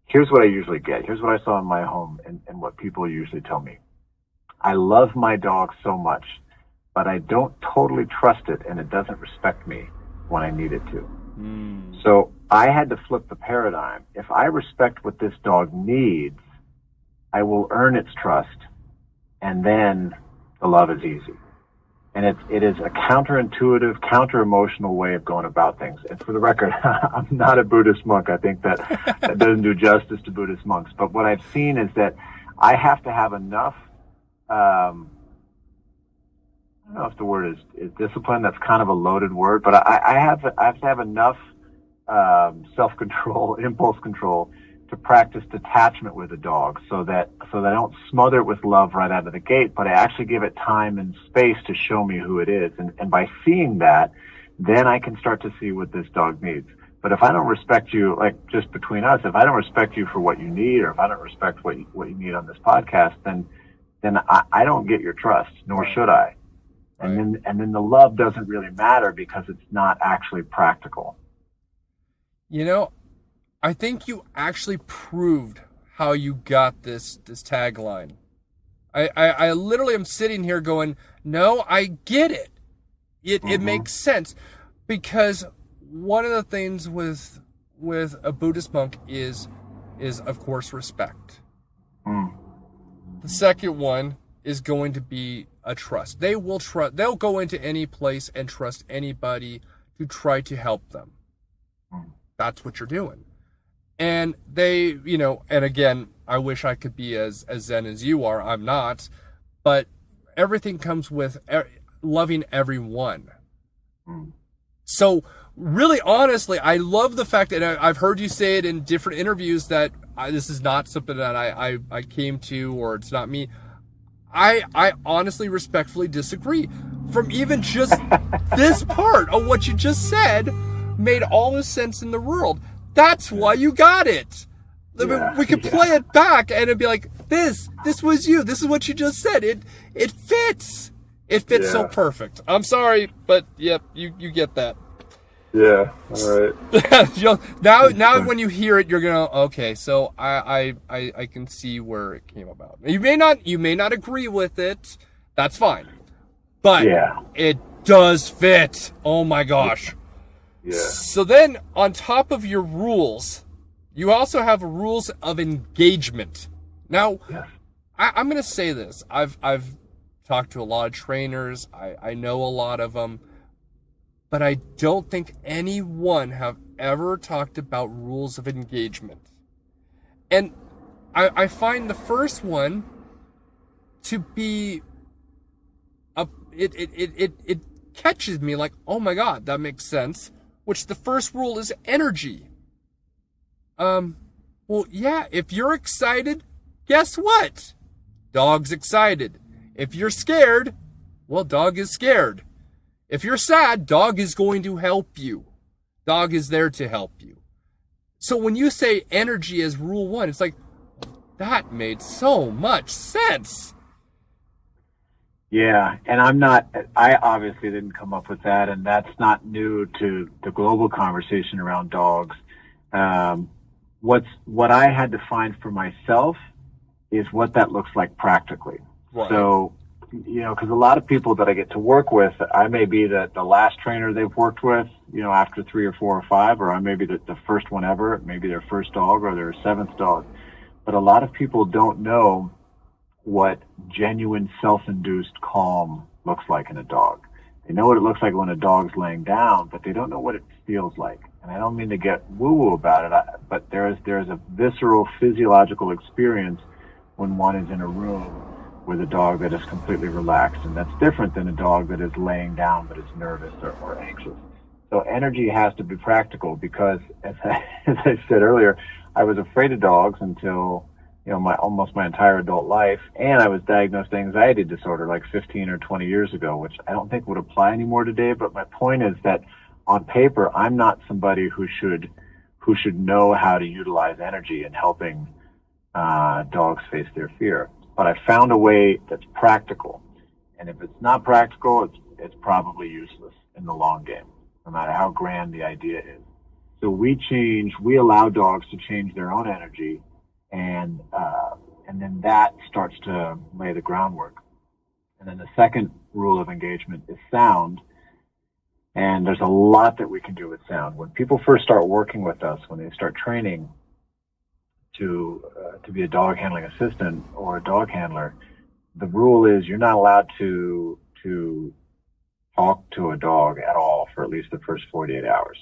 here's what I usually get. Here's what I saw in my home and what people usually tell me. I love my dog so much, but I don't totally trust it, and it doesn't respect me when I need it to. So I had to flip the paradigm. If I respect what this dog needs, I will earn its trust, and then the love is easy. And it is a counterintuitive, counter-emotional way of going about things. And for the record, I'm not a Buddhist monk. I think that doesn't do justice to Buddhist monks. But what I've seen is that I have to have enough, I don't know if the word is discipline. That's kind of a loaded word, but I have to have enough self-control, impulse control, to practice detachment with a dog, so that I don't smother it with love right out of the gate, but I actually give it time and space to show me who it is. And by seeing that, then I can start to see what this dog needs. But if I don't respect you, like just between us, if I don't respect you for what you need, or if I don't respect what you need on this podcast, then I don't get your trust, nor should I. And then the love doesn't really matter, because it's not actually practical. I think you actually proved how you got this tagline. I literally am sitting here going, no, I get it. It makes sense, because one of the things with a Buddhist monk is of course respect. The second one is going to be a trust. They'll go into any place and trust anybody to try to help them. That's what you're doing. And they, and again, I wish I could be as zen as you are. I'm not. But everything comes with loving everyone. So really, honestly, I love the fact that I've heard you say it in different interviews that this is not something that I came to, or it's not me. I honestly, respectfully disagree. From even just this part of what you just said made all the sense in the world. That's why you got it. We could play it back and it'd be like, this was you. This is what you just said. It fits. It fits so perfect. I'm sorry, but yep, you get that. Yeah, all right. now when you hear it, you're gonna, okay, so I can see where it came about. You may not agree with it. That's fine. But it does fit. Oh my gosh. Yeah. So then on top of your rules, you also have rules of engagement. Now, I'm going to say this. I've talked to a lot of trainers. I know a lot of them. But I don't think anyone have ever talked about rules of engagement. And I find the first one to be it catches me like, oh my God, that makes sense. Which the first rule is energy. Well, yeah, if you're excited, guess what? Dog's excited. If you're scared, well, dog is scared. If you're sad, dog is going to help you. Dog is there to help you. So when you say energy as rule one, it's like, that made so much sense. Yeah, and I obviously didn't come up with that, and that's not new to the global conversation around dogs. What I had to find for myself is what that looks like practically. Right. So, because a lot of people that I get to work with, I may be the last trainer they've worked with, after 3 or 4 or 5, or I may be the first one ever, maybe their first dog or their 7th dog. But a lot of people don't know what genuine self-induced calm looks like in a dog. They know what it looks like when a dog's laying down, but they don't know what it feels like. And I don't mean to get woo-woo about it, but there is a visceral physiological experience when one is in a room with a dog that is completely relaxed. And that's different than a dog that is laying down but is nervous or anxious. So energy has to be practical because, as I said earlier, I was afraid of dogs until almost my entire adult life, and I was diagnosed anxiety disorder like 15 or 20 years ago, which I don't think would apply anymore today. But my point is that on paper, I'm not somebody who should know how to utilize energy in helping dogs face their fear. But I found a way that's practical, and if it's not practical, it's probably useless in the long game, no matter how grand the idea is. So we allow dogs to change their own energy. And then that starts to lay the groundwork. And then the second rule of engagement is sound. And there's a lot that we can do with sound. When people first start working with us, when they start training to be a dog handling assistant or a dog handler, the rule is you're not allowed to talk to a dog at all for at least the first 48 hours.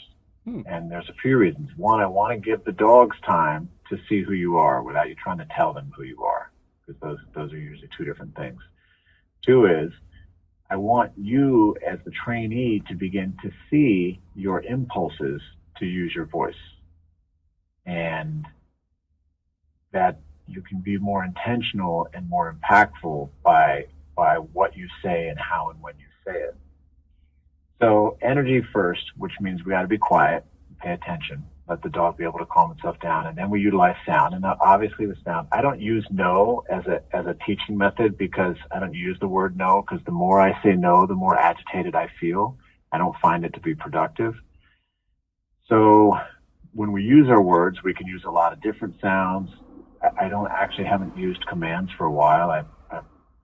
And there's a few reasons. One, I want to give the dogs time to see who you are without you trying to tell them who you are, because those are usually 2 different things. 2 is I want you as the trainee to begin to see your impulses to use your voice, and that you can be more intentional and more impactful by what you say and how and when you say it. So energy first, which means we got to be quiet, pay attention, let the dog be able to calm itself down, and then we utilize sound. And obviously with sound, I don't use no as a teaching method, because I don't use the word no, because the more I say no, the more agitated I feel. I don't find it to be productive. So when we use our words, we can use a lot of different sounds. I haven't used commands for a while. I've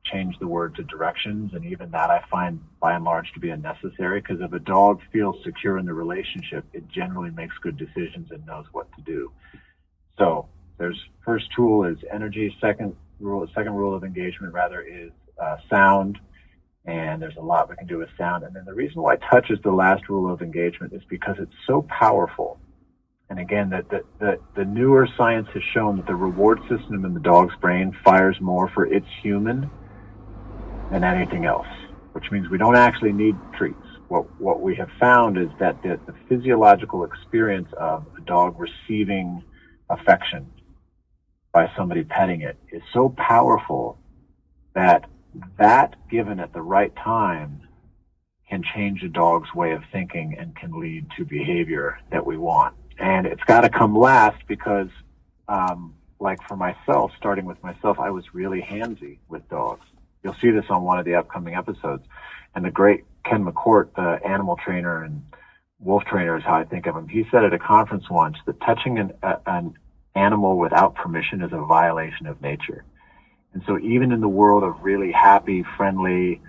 changed the word to directions, and even that I find by and large to be unnecessary, because if a dog feels secure in the relationship, it generally makes good decisions and knows what to do. So there's first tool is energy. Second rule of engagement is sound, and there's a lot we can do with sound. And then the reason why touch is the last rule of engagement is because it's so powerful. And again, the newer science has shown that the reward system in the dog's brain fires more for its human than anything else, which means we don't actually need treats. What we have found is that the physiological experience of a dog receiving affection by somebody petting it is so powerful that given at the right time can change a dog's way of thinking and can lead to behavior that we want. And it's got to come last, because like for myself, starting with myself, I was really handsy with dogs. You'll see this on one of the upcoming episodes. And the great Ken McCourt, the animal trainer and wolf trainer is how I think of him. He said at a conference once that touching an animal without permission is a violation of nature. And so even in the world of really happy, friendly,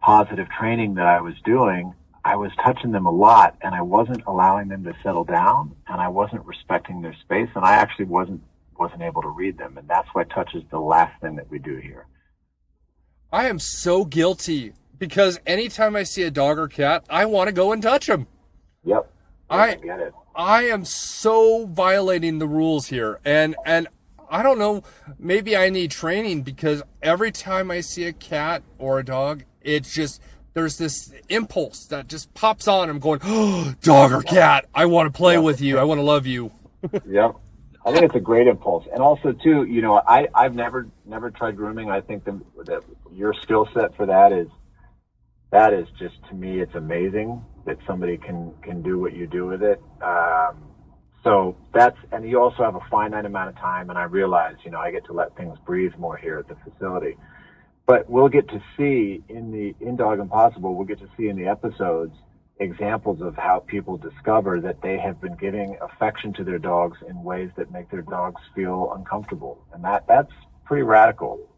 positive training that I was doing, I was touching them a lot, and I wasn't allowing them to settle down, and I wasn't respecting their space, and I actually wasn't able to read them. And that's why touch is the last thing that we do here. I am so guilty because anytime I see a dog or cat, I want to go and touch them. Yep. I get it. I am so violating the rules here, and I don't know, maybe I need training because every time I see a cat or a dog, it's just, there's this impulse that just pops on. I'm going, oh, dog or cat, I want to play with you. I want to love you. Yep. I think it's a great impulse. And also, too, you know, I've never tried grooming. I think that your skill set for that is just, to me, it's amazing that somebody can do what you do with it. So and you also have a finite amount of time, and I realize, you know, I get to let things breathe more here at the facility. But we'll get to see in Dog Impossible, we'll get to see in the episodes examples of how people discover that they have been giving affection to their dogs in ways that make their dogs feel uncomfortable. And that's pretty radical.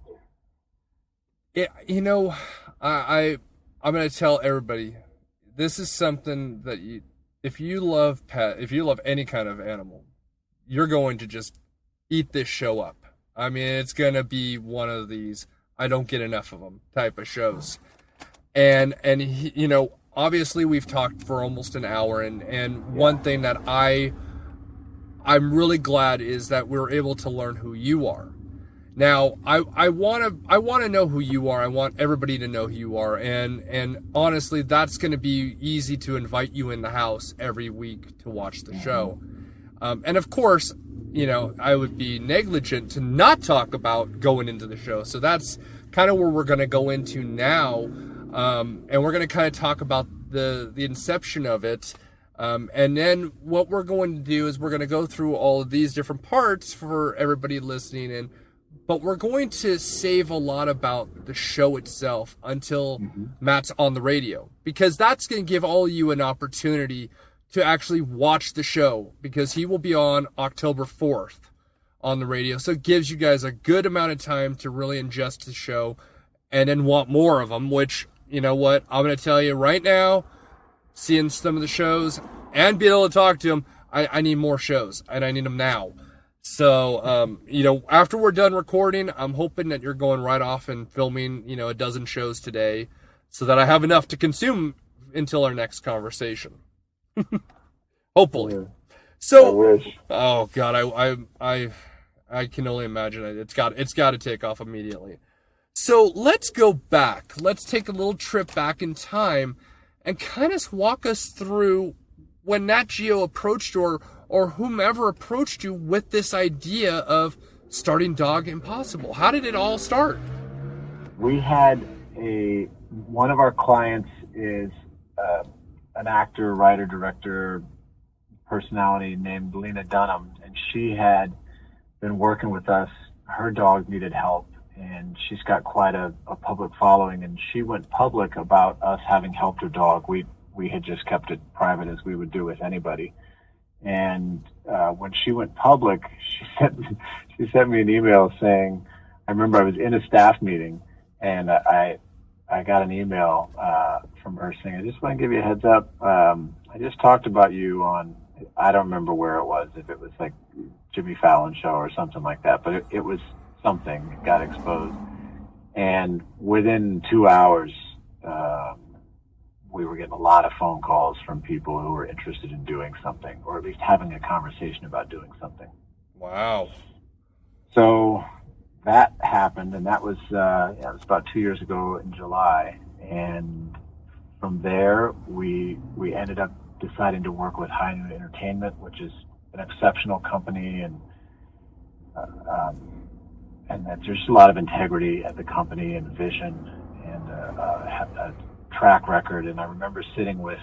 Yeah, you know, I'm going to tell everybody, this is something that if you love any kind of animal, you're going to just eat this show up. I mean, it's going to be one of these I don't get enough of them type of shows. And you know, obviously we've talked for almost an hour, and one thing that I'm really glad is that we're able to learn who you are. Now, I want to know who you are. I want everybody to know who you are, and honestly, that's going to be easy to invite you in the house every week to watch the show. And of course, you know, I would be negligent to not talk about going into the show. So that's kind of where we're going to go into now, and we're going to kind of talk about the inception of it. And then what we're going to do is we're going to go through all of these different parts for everybody listening, but we're going to save a lot about the show itself until Matt's on the radio, because that's going to give all of you an opportunity to actually watch the show, because he will be on October 4th on the radio. So it gives you guys a good amount of time to really ingest the show and then want more of them, which, you know what, I'm going to tell you right now, seeing some of the shows and being able to talk to them, I need more shows, and I need them now. So, you know, after we're done recording, I'm hoping that you're going right off and filming, you know, a dozen shows today so that I have enough to consume until our next conversation. Hopefully. Yeah. So, I wish. Oh God, I can only imagine it. It's got to take off immediately. So let's go back. Let's take a little trip back in time and kind of walk us through when Nat Geo approached or whomever approached you with this idea of starting Dog Impossible. How did it all start? We had one of our clients is an actor, writer, director, personality named Lena Dunham, and she had been working with us. Her dog needed help, and she's got quite a public following, and she went public about us having helped her dog. We had just kept it private, as we would do with anybody. And when she went public, she sent me an email saying, I remember I was in a staff meeting, and I got an email from her saying, I just want to give you a heads up. I just talked about you on, I don't remember where it was, if it was like Jimmy Fallon show or something like that, but it was something. It got exposed. And within 2 hours, we were getting a lot of phone calls from people who were interested in doing something, or at least having a conversation about doing something. Wow. So that happened, and that was, it was about 2 years ago in July. And from there, we ended up deciding to work with High Noon Entertainment, which is an exceptional company, and that there's a lot of integrity at the company and vision and a track record. And I remember sitting with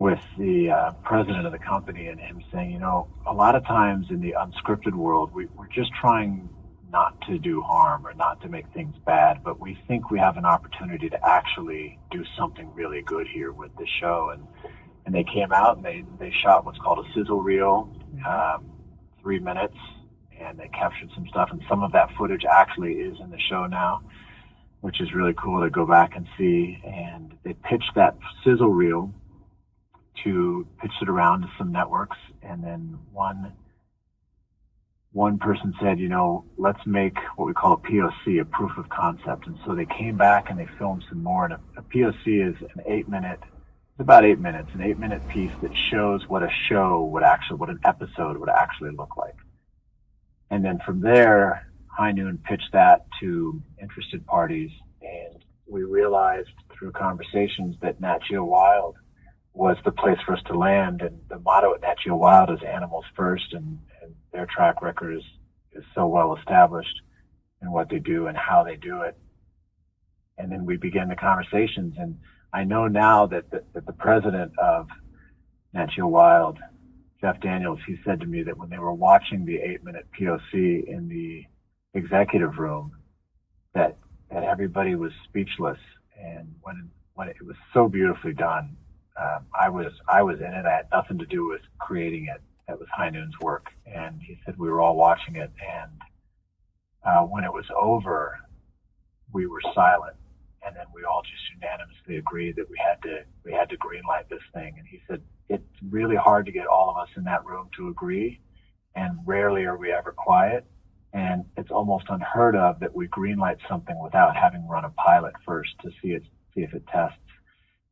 with the president of the company and him saying, you know, a lot of times in the unscripted world, we're just trying not to do harm or not to make things bad, but we think we have an opportunity to actually do something really good here with this show. And they came out and they shot what's called a sizzle reel, 3 minutes, and they captured some stuff. And some of that footage actually is in the show now, which is really cool to go back and see. And they pitched that sizzle reel pitched it around to some networks, and then one person said, you know, let's make what we call a POC, a proof of concept. And so they came back and they filmed some more. And a POC is an 8-minute, it's about 8 minutes, an 8-minute piece that shows what a show would actually, what an episode would actually look like. And then from there, High Noon pitched that to interested parties, and we realized through conversations that Nat Geo Wild was the place for us to land. And the motto at Nat Geo Wild is animals first, and their track record is so well established in what they do and how they do it. And then we began the conversations, and I know now that the president of Nat Geo Wild, Jeff Daniels, he said to me that when they were watching the 8-minute POC in the executive room, that everybody was speechless. And when it was so beautifully done, I was in it. I had nothing to do with creating it. That was High Noon's work. And he said we were all watching it, and when it was over, we were silent. And then we all just unanimously agreed that we had to greenlight this thing. And he said it's really hard to get all of us in that room to agree, and rarely are we ever quiet. And it's almost unheard of that we greenlight something without having run a pilot first to see if it tests.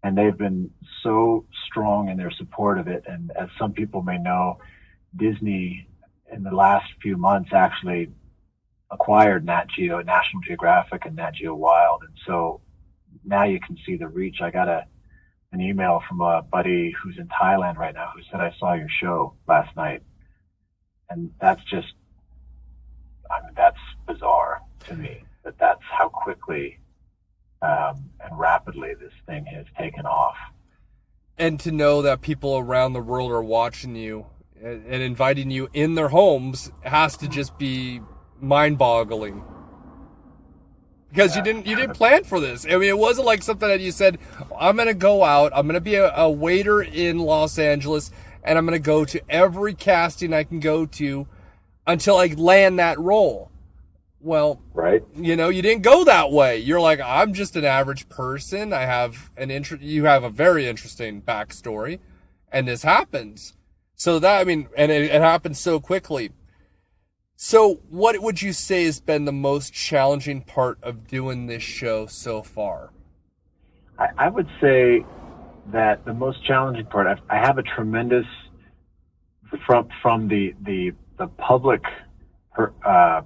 And they've been so strong in their support of it. And as some people may know, Disney in the last few months actually acquired Nat Geo, National Geographic, and Nat Geo Wild. And so now you can see the reach. I got an email from a buddy who's in Thailand right now who said, I saw your show last night. And that's just, that's bizarre to me, that that's how quickly and rapidly this thing has taken off. And to know that people around the world are watching you and inviting you in their homes has to just be mind-boggling. Because you didn't plan for this. I mean, it wasn't like something that you said, I'm going to go out, I'm going to be a waiter in Los Angeles, and I'm going to go to every casting I can go to until I land that role. Well, right. You know, you didn't go that way. You're like, I'm just an average person. I have you have a very interesting backstory, and this happens. So that, I mean, and it happens so quickly. So what would you say has been the most challenging part of doing this show so far? I would say that the most challenging part, I have a tremendous, from the public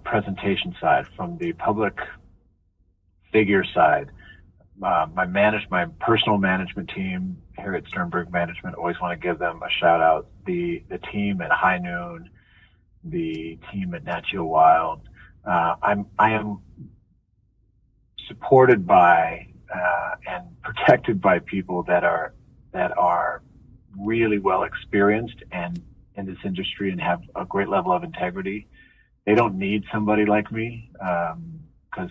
presentation side, from the public figure side, my personal management team here at Sternberg Management, always want to give them a shout out. The team at High Noon, the team at Nat Geo Wild. I am supported by and protected by people that are really well experienced and in this industry and have a great level of integrity. They don't need somebody like me because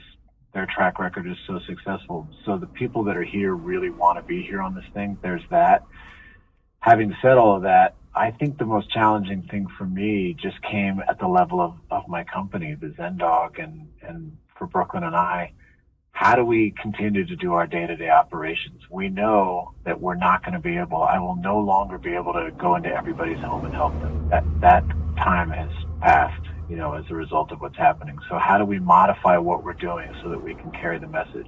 their track record is so successful. So the people that are here really want to be here on this thing. There's that. Having said all of that, I think the most challenging thing for me just came at the level of my company, the Zen Dog, and for Brooklyn and I. How do we continue to do our day-to-day operations? We know that we're not going to be able, I will no longer be able to go into everybody's home and help them. That time has passed, you know, as a result of what's happening. So how do we modify what we're doing so that we can carry the message?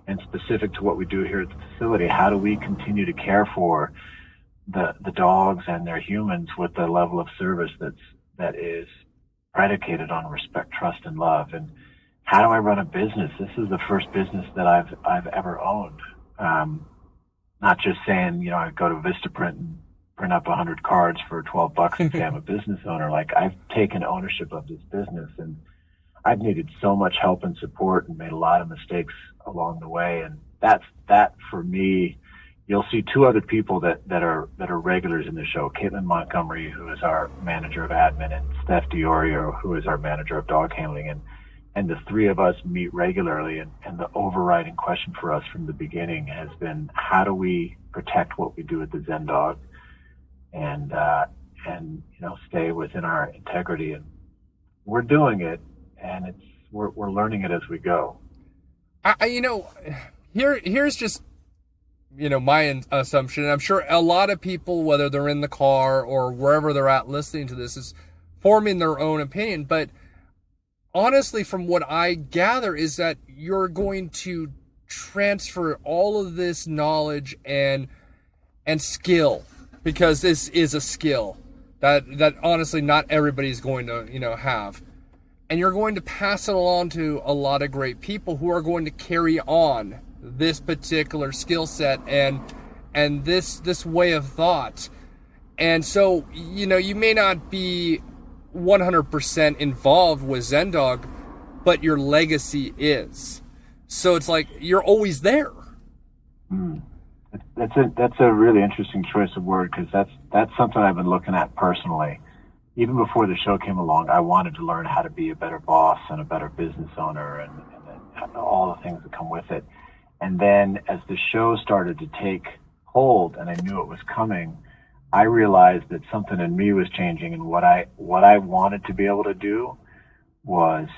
And specific to what we do here at the facility, how do we continue to care for the dogs and their humans with the level of service that is predicated on respect, trust, and love? And how do I run a business? This is the first business that I've ever owned. Not just saying, you know, I go to Vistaprint and print up 100 cards for $12 and say I'm a business owner. Like, I've taken ownership of this business, and I've needed so much help and support and made a lot of mistakes along the way. And that for me you'll see two other people that are regulars in the show: Caitlin Montgomery, who is our manager of admin, and Steph Diorio, who is our manager of dog handling. And the three of us meet regularly, and the overriding question for us from the beginning has been, how do we protect what we do with the Zen dog and stay within our integrity? And we're doing it, and we're learning it as we go. Here's just, my assumption, and I'm sure a lot of people, whether they're in the car or wherever they're at listening to this, is forming their own opinion. But honestly, from what I gather, is that you're going to transfer all of this knowledge and skill, because this is a skill that honestly not everybody's going to have. And you're going to pass it along to a lot of great people who are going to carry on this particular skill set and this way of thought. And so, you may not be 100% involved with Zen Dog, but your legacy is. So it's like you're always there. That's a really interesting choice of word, because that's something I've been looking at personally. Even before the show came along, I wanted to learn how to be a better boss and a better business owner and all the things that come with it. And then as the show started to take hold and I knew it was coming, I realized that something in me was changing, and what I wanted to be able to do was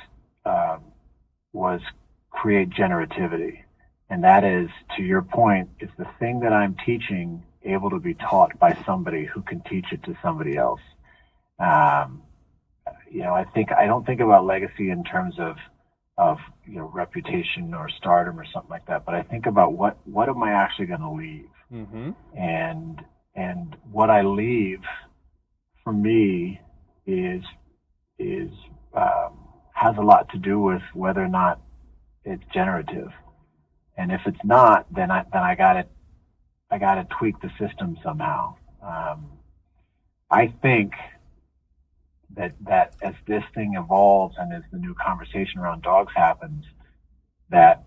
create generativity. And that is, to your point, is the thing that I'm teaching able to be taught by somebody who can teach it to somebody else. I don't think about legacy in terms of reputation or stardom or something like that, but I think about what am I actually going to leave? Mm-hmm. And what I leave for me is has a lot to do with whether or not it's generative. And if it's not, then I gotta tweak the system somehow. I think that as this thing evolves and as the new conversation around dogs happens, that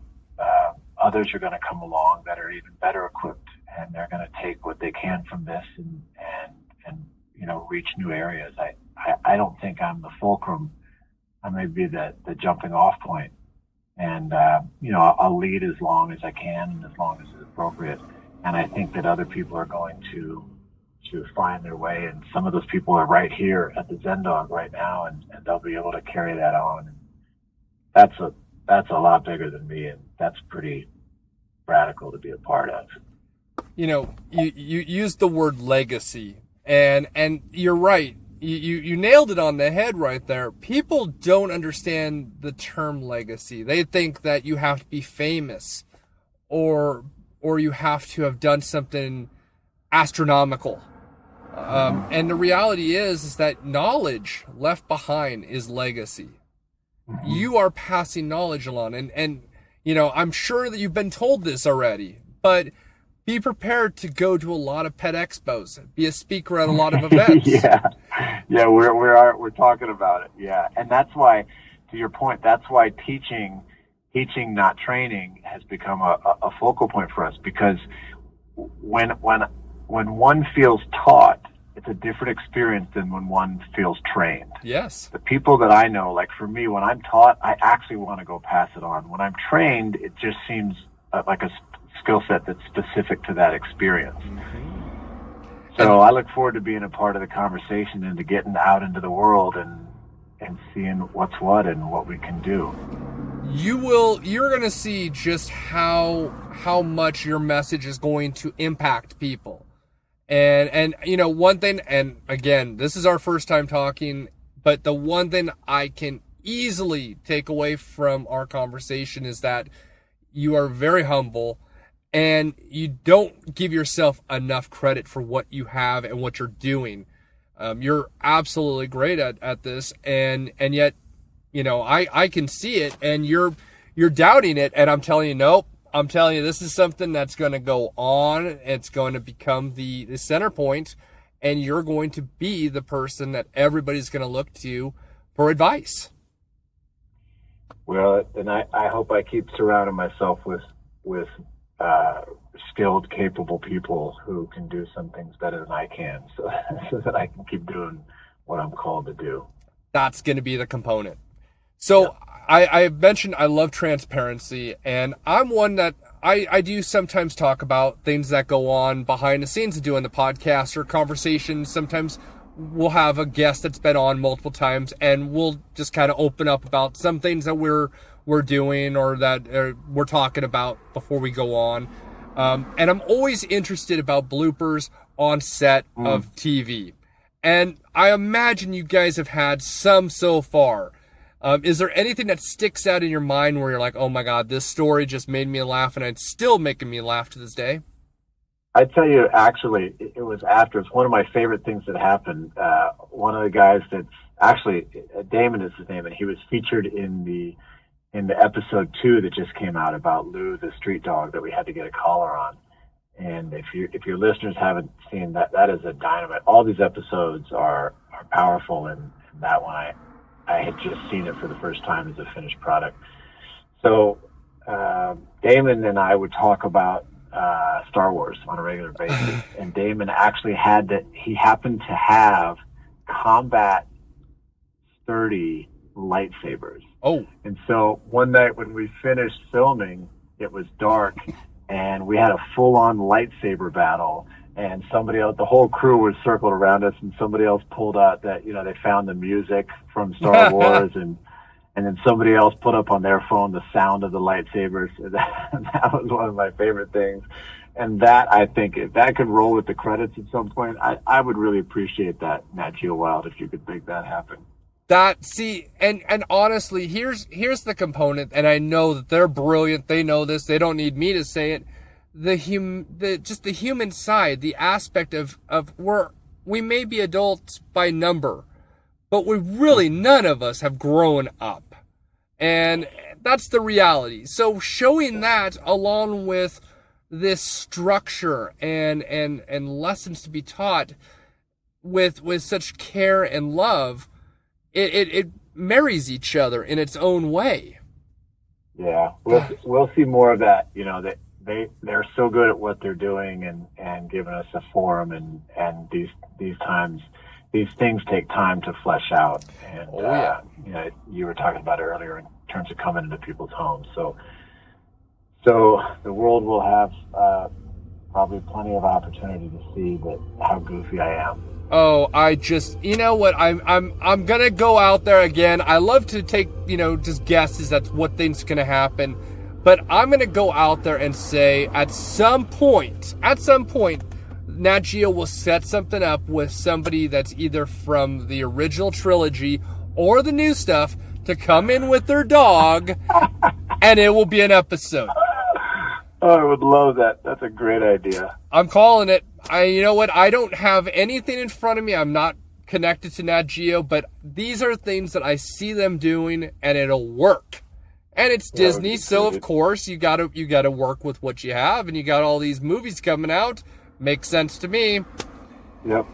others are going to come along that are even better equipped, and they're going to take what they can from this and reach new areas. I don't think I'm the fulcrum. I may be the jumping off point. And, I'll lead as long as I can and as long as it's appropriate. And I think that other people are going to find their way. And some of those people are right here at the Zen Dog right now, and they'll be able to carry that on. And that's a lot bigger than me. And that's pretty radical to be a part of. You used the word legacy, and you're right. You nailed it on the head right there. People don't understand the term legacy. They think that you have to be famous or you have to have done something astronomical. And the reality is that knowledge left behind is legacy. You are passing knowledge along. And I'm sure that you've been told this already, but be prepared to go to a lot of pet expos, be a speaker at a lot of events. Yeah, we're talking about it. Yeah. And that's why, to your point, that's why teaching, not training, has become a focal point for us, because when one feels taught, it's a different experience than when one feels trained. Yes. The people that I know, like for me, when I'm taught, I actually want to go pass it on. When I'm trained, it just seems like a skill set that's specific to that experience. Mm-hmm. So I look forward to being a part of the conversation and to getting out into the world and seeing what's what and what we can do. You're going to see just how much your message is going to impact people. And one thing, and again, this is our first time talking, but the one thing I can easily take away from our conversation is that you are very humble, and you don't give yourself enough credit for what you have and what you're doing. You're absolutely great at this, and yet, I can see it, and you're doubting it, and I'm telling you, nope. I'm telling you, this is something that's going to go on. It's going to become the center point, and you're going to be the person that everybody's going to look to for advice. Well, and I hope I keep surrounding myself with skilled, capable people who can do some things better than I can, so that I can keep doing what I'm called to do. That's going to be the component. So I mentioned I love transparency, and I'm one that I do sometimes talk about things that go on behind the scenes of doing the podcast or conversations. Sometimes we'll have a guest that's been on multiple times, and we'll just kind of open up about some things that we're doing or that we're talking about before we go on. And I'm always interested about bloopers on set of TV. And I imagine you guys have had some so far. Is there anything that sticks out in your mind where you're like, oh my God, this story just made me laugh and it's still making me laugh to this day? I tell you, actually, it was after. It's one of my favorite things that happened. One of the guys that's actually, Damon is his name, and he was featured in the episode 2 that just came out about Lou, the street dog that we had to get a collar on. And if your listeners haven't seen that, that is a dynamite. All these episodes are powerful, and that one I had just seen it for the first time as a finished product. So Damon and I would talk about Star Wars on a regular basis, and Damon actually he happened to have combat sturdy lightsabers. Oh. And so one night when we finished filming, it was dark, and we had a full-on lightsaber battle, and somebody else, the whole crew was circled around us, and somebody else pulled out that, they found the music from Star Wars, and then somebody else put up on their phone the sound of the lightsabers. That was one of my favorite things. And that, I think, if that could roll with the credits at some point, I would really appreciate that, Nat Geo Wild, if you could make that happen. And honestly, here's the component, and I know that they're brilliant. They know this. They don't need me to say it. The human side, the aspect of we may be adults by number, but none of us have grown up. And that's the reality. So showing that along with this structure and lessons to be taught with such care and love, it marries each other in its own way. Yeah, we'll see more of that. They're so good at what they're doing and giving us a forum, and these times, these things take time to flesh out. And you were talking about it earlier in terms of coming into people's homes. So the world will have probably plenty of opportunity to see how goofy I am. Oh, you know what? I'm gonna go out there again. I love to take, just guesses. That's what things gonna happen. But I'm gonna go out there and say, at some point, Nat Geo will set something up with somebody that's either from the original trilogy or the new stuff to come in with their dog, and it will be an episode. Oh, I would love that. That's a great idea. I'm calling it. You know what? I don't have anything in front of me. I'm not connected to Nat Geo, but these are things that I see them doing, and it'll work. And it's Disney, so of course you gotta work with what you have, and you got all these movies coming out. Makes sense to me. Yep.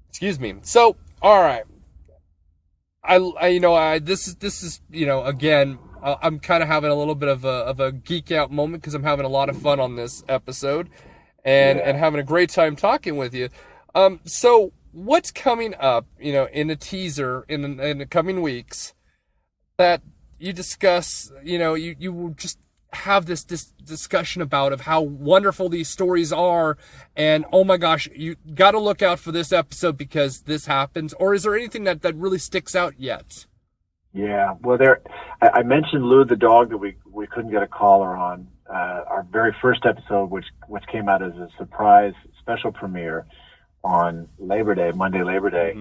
Excuse me. So, all right. This is again. I'm kind of having a little bit of a geek out moment because I'm having a lot of fun on this episode and having a great time talking with you. So what's coming up, in the teaser in the coming weeks that you discuss, you will just have this discussion about of how wonderful these stories are, and oh my gosh, you got to look out for this episode because this happens? Or is there anything that really sticks out yet? Yeah, well, I mentioned Lou the dog that we couldn't get a collar on. Our very first episode, which came out as a surprise special premiere on Labor Day, Monday Labor Day,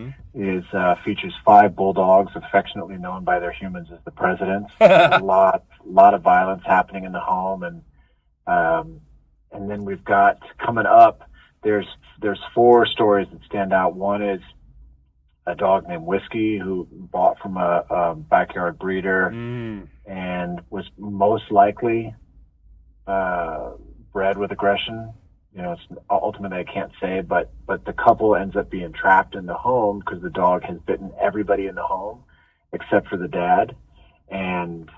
features 5 bulldogs affectionately known by their humans as the presidents. a lot of violence happening in the home, and then we've got coming up. There's 4 stories that stand out. One is a dog named Whiskey, who bought from a backyard breeder and was most likely bred with aggression. It's ultimately I can't say, but the couple ends up being trapped in the home because the dog has bitten everybody in the home except for the dad, and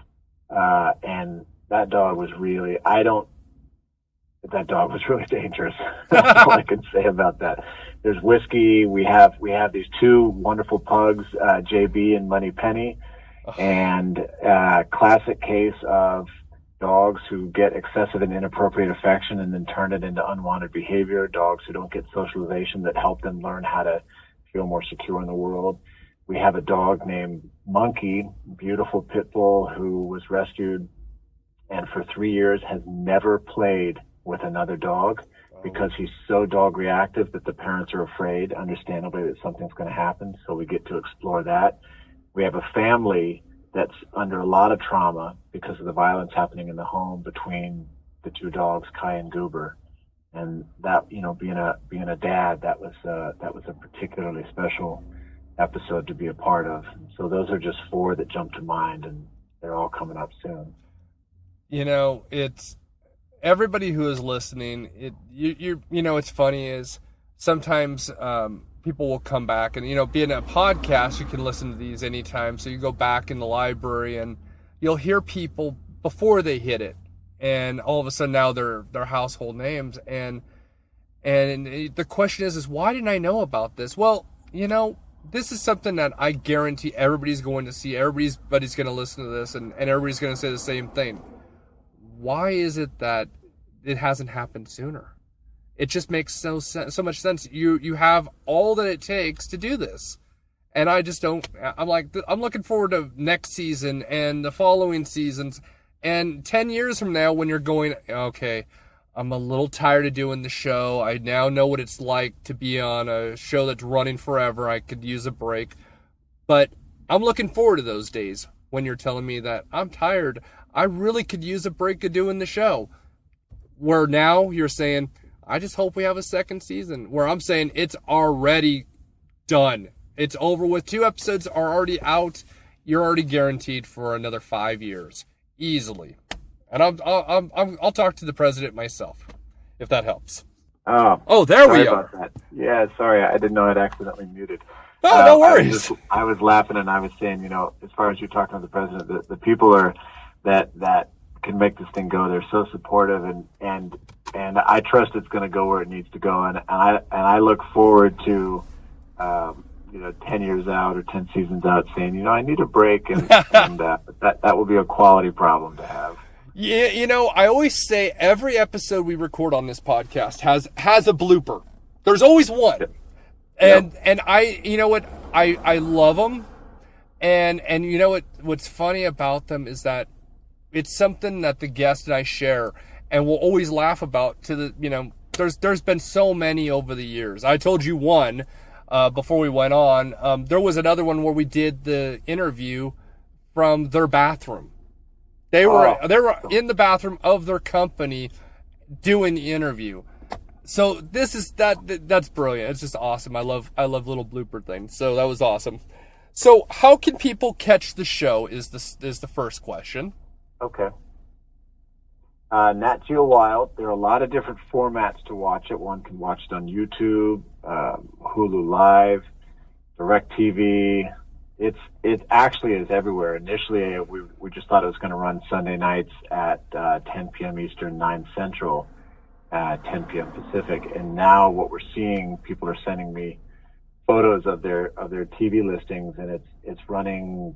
that dog was really that dog was really dangerous. That's all I can say about that. There's Whiskey. We have these two wonderful pugs, JB and Money Penny, and classic case of dogs who get excessive and inappropriate affection and then turn it into unwanted behavior. Dogs who don't get socialization that help them learn how to feel more secure in the world. We have a dog named Monkey, beautiful pit bull, who was rescued and for 3 years has never played with another dog because he's so dog reactive that the parents are afraid, understandably, that something's going to happen. So we get to explore that. We have a family that's under a lot of trauma because of the violence happening in the home between the two dogs, Kai and Goober. And that, you know, being a dad, that was a particularly special episode to be a part of. So those are just 4 that jump to mind, and they're all coming up soon. You know, it's everybody who is listening. You know, it's funny is sometimes people will come back and, you know, being a podcast, you can listen to these anytime. So you go back in the library and you'll hear people before they hit it, and all of a sudden now they're household names. And the question is why didn't I know about this? Well, you know, this is something that I guarantee everybody's going to see. Everybody's going to listen to this, and everybody's going to say the same thing. Why is it that it hasn't happened sooner? It just makes so much sense. You have all that it takes to do this. And I just don't, I'm looking forward to next season and the following seasons. And 10 years from now, when you're going, okay, I'm a little tired of doing the show. I now know what it's like to be on a show that's running forever. I could use a break. But I'm looking forward to those days when you're telling me that I'm tired. I really could use a break of doing the show. Where now you're saying, I just hope we have a second season. Where I'm saying it's already done. It's over with. 2 episodes are already out. You're already guaranteed for another 5 years. Easily. And I'll talk to the president myself, if that helps. Oh, there we are. That. Yeah, sorry, I didn't know I'd accidentally muted. Oh, no worries. I was laughing and I was saying, you know, as far as you talking to the president, the people are that can make this thing go. They're so supportive, and I trust it's going to go where it needs to go. And I look forward to, you know, 10 years out or 10 seasons out saying, you know, I need a break, and that will be a quality problem to have. Yeah, you know, I always say every episode we record on this podcast has a blooper. There's always one. Yep. And I, you know what, I love them. And you know what's funny about them is that it's something that the guest and I share and we'll always laugh about to the, you know, there's been so many over the years. I told you one before we went on. There was another one where we did the interview from their bathroom. They were in the bathroom of their company doing the interview. So this is that's brilliant. It's just awesome. I love little blooper things. So that was awesome. So how can people catch the show is the first question. Okay. Nat Geo Wild. There are a lot of different formats to watch it. One can watch it on YouTube, Hulu Live, DirecTV. It actually is everywhere. Initially, we just thought it was going to run Sunday nights at 10 p.m. Eastern, 9 Central, 10 p.m. Pacific. And now what we're seeing, people are sending me photos of their TV listings, and it's running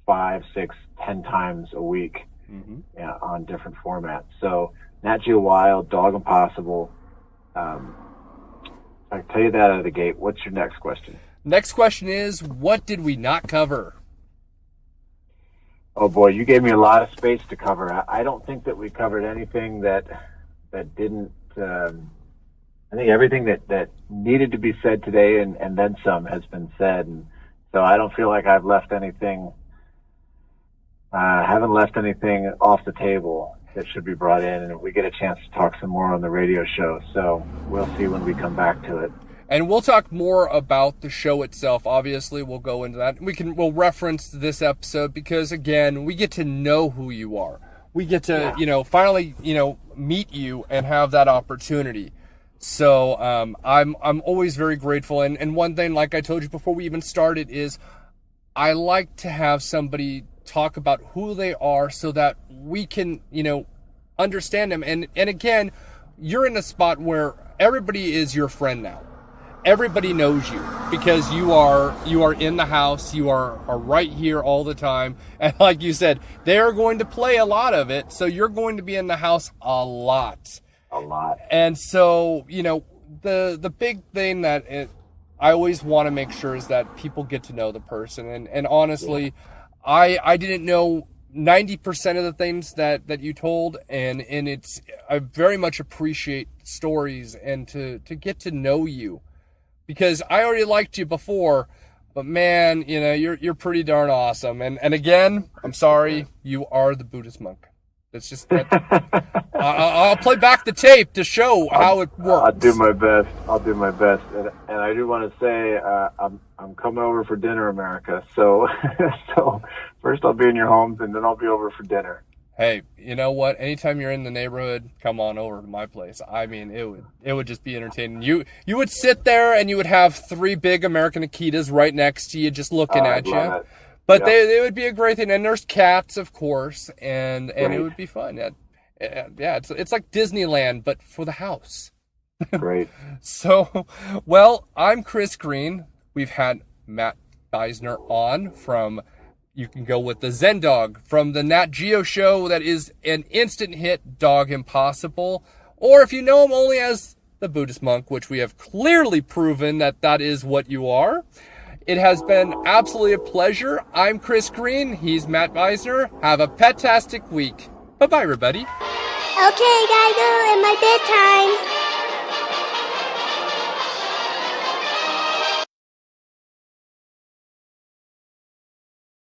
5, 6, 10 times a week on different formats. So Nat Geo Wild, Dog Impossible. I can tell you that out of the gate. What's your next question? Next question is, what did we not cover? Oh boy, you gave me a lot of space to cover. I don't think that we covered anything that didn't. I think everything that needed to be said today and then some has been said, and so I don't feel like I've left anything. Haven't left anything off the table that should be brought in, and we get a chance to talk some more on the radio show. So we'll see when we come back to it. And we'll talk more about the show itself. Obviously, we'll go into that. We'll reference this episode because, again, we get to know who you are. We get to, finally, meet you and have that opportunity. So I'm always very grateful. And one thing, like I told you before we even started, is I like to have somebody talk about who they are so that we can, understand them. And again, you're in a spot where everybody is your friend now. Everybody knows you because you are in the house. You are right here all the time. And like you said, they're going to play a lot of it. So you're going to be in the house a lot. A lot. And so, the big thing that I always want to make sure is that people get to know the person. And honestly, I didn't know 90% of the things that you told, and I very much appreciate stories and to get to know you. Because I already liked you before, but man, you're pretty darn awesome. And again, I'm sorry, you are the Buddhist monk. It's just I'll play back the tape to show how it works. I'll do my best. And I do want to say I'm coming over for dinner, America. So first I'll be in your homes, and then I'll be over for dinner. Hey, you know what? Anytime you're in the neighborhood, come on over to my place. I mean, it would just be entertaining. You would sit there and you would have 3 big American Akitas right next to you, just looking at you. It. But they would be a great thing. And there's cats, of course, and it would be fun. Yeah, it's like Disneyland, but for the house. Great. So, well, I'm Chris Green. We've had Matt Beisner on from. You can go with the Zen Dog from the Nat Geo show that is an instant hit, Dog Impossible. Or if you know him only as the Buddhist monk, which we have clearly proven that is what you are. It has been absolutely a pleasure. I'm Chris Green. He's Matt Beisner. Have a pet-tastic week. Bye-bye, everybody. Okay, gotta go in my bedtime.